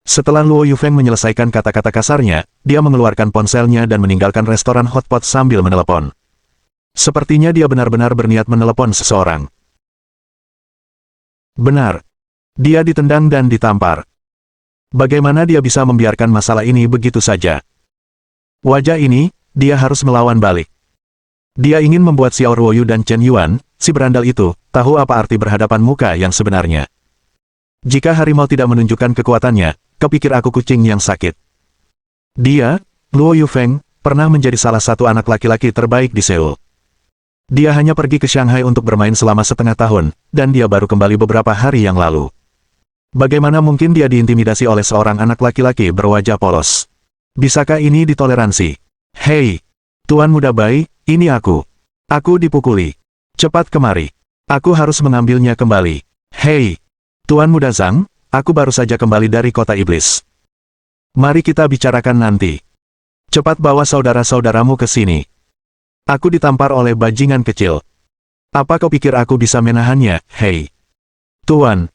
Setelah Luo Yufeng menyelesaikan kata-kata kasarnya, dia mengeluarkan ponselnya dan meninggalkan restoran hotpot sambil menelepon. Sepertinya dia benar-benar berniat menelepon seseorang. Benar. Dia ditendang dan ditampar. Bagaimana dia bisa membiarkan masalah ini begitu saja? Wajah ini, dia harus melawan balik. Dia ingin membuat Xiao Ruoyu dan Chen Yuan, si berandal itu, tahu apa arti berhadapan muka yang sebenarnya. Jika harimau tidak menunjukkan kekuatannya, kepikir aku kucing yang sakit. Dia, Luo Yufeng, pernah menjadi salah satu anak laki-laki terbaik di Seoul. Dia hanya pergi ke Shanghai untuk bermain selama setengah tahun, dan dia baru kembali beberapa hari yang lalu. Bagaimana mungkin dia diintimidasi oleh seorang anak laki-laki berwajah polos? Bisakah ini ditoleransi? Hei, Tuan Muda Bai, ini aku. Aku dipukuli. Cepat kemari. Aku harus mengambilnya kembali. Hei, Tuan Muda Zhang, aku baru saja kembali dari kota iblis. Mari kita bicarakan nanti. Cepat bawa saudara-saudaramu ke sini. Aku ditampar oleh bajingan kecil. Apa kau pikir aku bisa menahannya, hei? Tuan.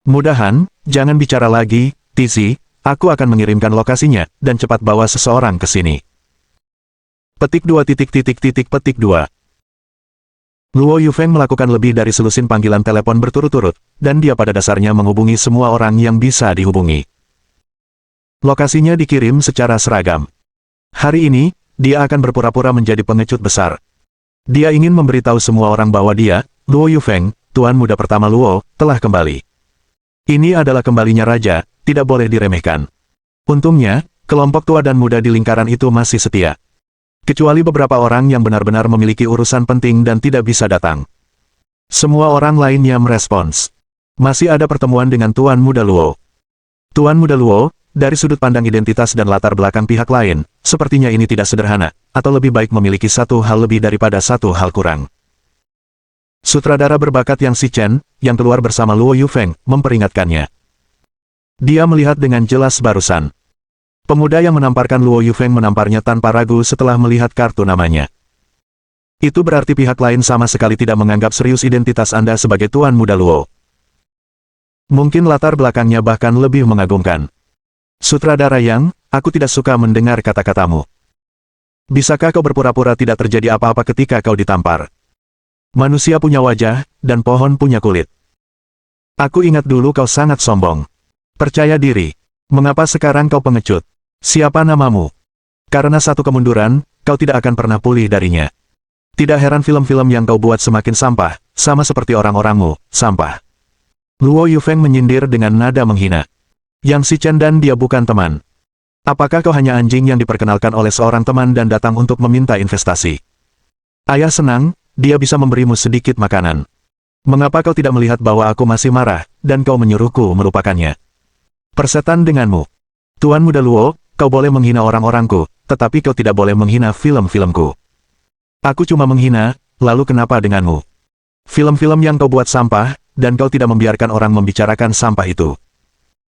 Mudahan, jangan bicara lagi, Tizi, aku akan mengirimkan lokasinya, dan cepat bawa seseorang ke sini. Petik 2. Luo Yufeng melakukan lebih dari selusin panggilan telepon berturut-turut, dan dia pada dasarnya menghubungi semua orang yang bisa dihubungi. Lokasinya dikirim secara seragam. Hari ini, dia akan berpura-pura menjadi pengecut besar. Dia ingin memberitahu semua orang bahwa dia, Luo Yufeng, tuan muda pertama Luo, telah kembali. Ini adalah kembalinya raja, tidak boleh diremehkan. Untungnya, kelompok tua dan muda di lingkaran itu masih setia. Kecuali beberapa orang yang benar-benar memiliki urusan penting dan tidak bisa datang. Semua orang lainnya merespons. Masih ada pertemuan dengan Tuan Muda Luo. Tuan Muda Luo, dari sudut pandang identitas dan latar belakang pihak lain, sepertinya ini tidak sederhana, atau lebih baik memiliki satu hal lebih daripada satu hal kurang. Sutradara berbakat Yang Xichen, yang keluar bersama Luo Yufeng, memperingatkannya. Dia melihat dengan jelas barusan. Pemuda yang menamparkan Luo Yufeng menamparnya tanpa ragu setelah melihat kartu namanya. Itu berarti pihak lain sama sekali tidak menganggap serius identitas Anda sebagai Tuan Muda Luo. Mungkin latar belakangnya bahkan lebih mengagumkan. Sutradara Yang, aku tidak suka mendengar kata-katamu. Bisakah kau berpura-pura tidak terjadi apa-apa ketika kau ditampar? Manusia punya wajah, dan pohon punya kulit. Aku ingat dulu kau sangat sombong. Percaya diri. Mengapa sekarang kau pengecut? Siapa namamu? Karena satu kemunduran, kau tidak akan pernah pulih darinya. Tidak heran film-film yang kau buat semakin sampah, sama seperti orang-orangmu, sampah. Luo Yufeng menyindir dengan nada menghina. Yang Xichen dan dia bukan teman. Apakah kau hanya anjing yang diperkenalkan oleh seorang teman dan datang untuk meminta investasi? Ayah senang, dia bisa memberimu sedikit makanan. Mengapa kau tidak melihat bahwa aku masih marah, dan kau menyuruhku melupakannya? Persetan denganmu. Tuan Muda Luo, kau boleh menghina orang-orangku, tetapi kau tidak boleh menghina film-filmku. Aku cuma menghina, lalu kenapa denganmu? Film-film yang kau buat sampah, dan kau tidak membiarkan orang membicarakan sampah itu.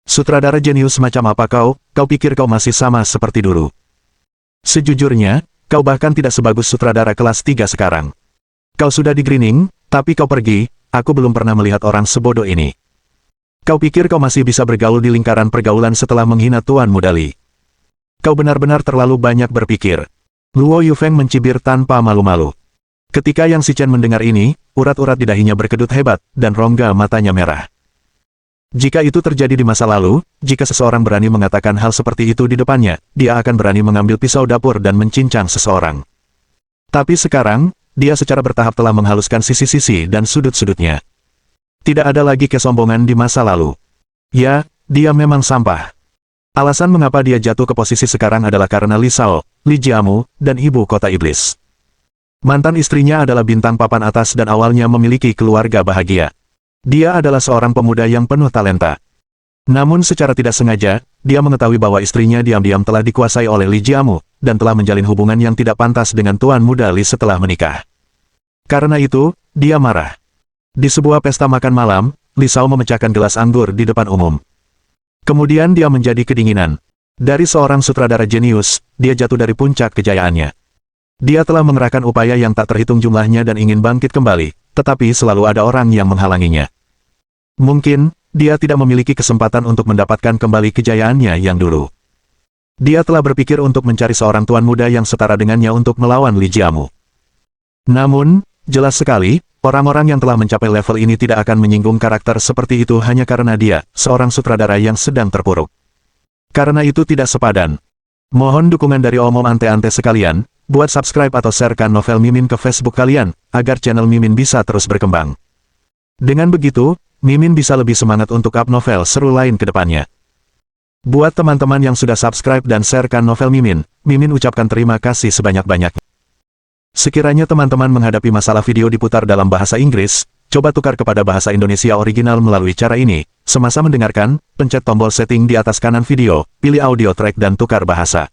Sutradara jenius macam apa kau pikir kau masih sama seperti dulu. Sejujurnya, kau bahkan tidak sebagus sutradara kelas 3 sekarang. Kau sudah di-greening, tapi kau pergi, aku belum pernah melihat orang sebodoh ini. Kau pikir kau masih bisa bergaul di lingkaran pergaulan setelah menghina Tuan Muda Li? Kau benar-benar terlalu banyak berpikir. Luo Yufeng mencibir tanpa malu-malu. Ketika Yang Xichen mendengar ini, urat-urat di dahinya berkedut hebat, dan rongga matanya merah. Jika itu terjadi di masa lalu, jika seseorang berani mengatakan hal seperti itu di depannya, dia akan berani mengambil pisau dapur dan mencincang seseorang. Tapi sekarang, dia secara bertahap telah menghaluskan sisi-sisi dan sudut-sudutnya. Tidak ada lagi kesombongan di masa lalu. Ya, dia memang sampah. Alasan mengapa dia jatuh ke posisi sekarang adalah karena Li Shao, Li Jiamu, dan ibu kota iblis. Mantan istrinya adalah bintang papan atas dan awalnya memiliki keluarga bahagia. Dia adalah seorang pemuda yang penuh talenta. Namun secara tidak sengaja, dia mengetahui bahwa istrinya diam-diam telah dikuasai oleh Li Jiamu, dan telah menjalin hubungan yang tidak pantas dengan Tuan Muda Li setelah menikah. Karena itu, dia marah. Di sebuah pesta makan malam, Li Shao memecahkan gelas anggur di depan umum. Kemudian dia menjadi kedinginan. Dari seorang sutradara jenius, dia jatuh dari puncak kejayaannya. Dia telah mengerahkan upaya yang tak terhitung jumlahnya dan ingin bangkit kembali, tetapi selalu ada orang yang menghalanginya. Mungkin, dia tidak memiliki kesempatan untuk mendapatkan kembali kejayaannya yang dulu. Dia telah berpikir untuk mencari seorang tuan muda yang setara dengannya untuk melawan Li Jiamu. Namun, jelas sekali, orang-orang yang telah mencapai level ini tidak akan menyinggung karakter seperti itu hanya karena dia, seorang sutradara yang sedang terpuruk. Karena itu tidak sepadan. Mohon dukungan dari omom ante-ante sekalian, buat subscribe atau sharekan novel Mimin ke Facebook kalian, agar channel Mimin bisa terus berkembang. Dengan begitu, Mimin bisa lebih semangat untuk up novel seru lain ke depannya. Buat teman-teman yang sudah subscribe dan sharekan novel Mimin, Mimin ucapkan terima kasih sebanyak-banyaknya. Sekiranya teman-teman menghadapi masalah video diputar dalam bahasa Inggris, coba tukar kepada bahasa Indonesia original melalui cara ini. Semasa mendengarkan, pencet tombol setting di atas kanan video, pilih audio track dan tukar bahasa.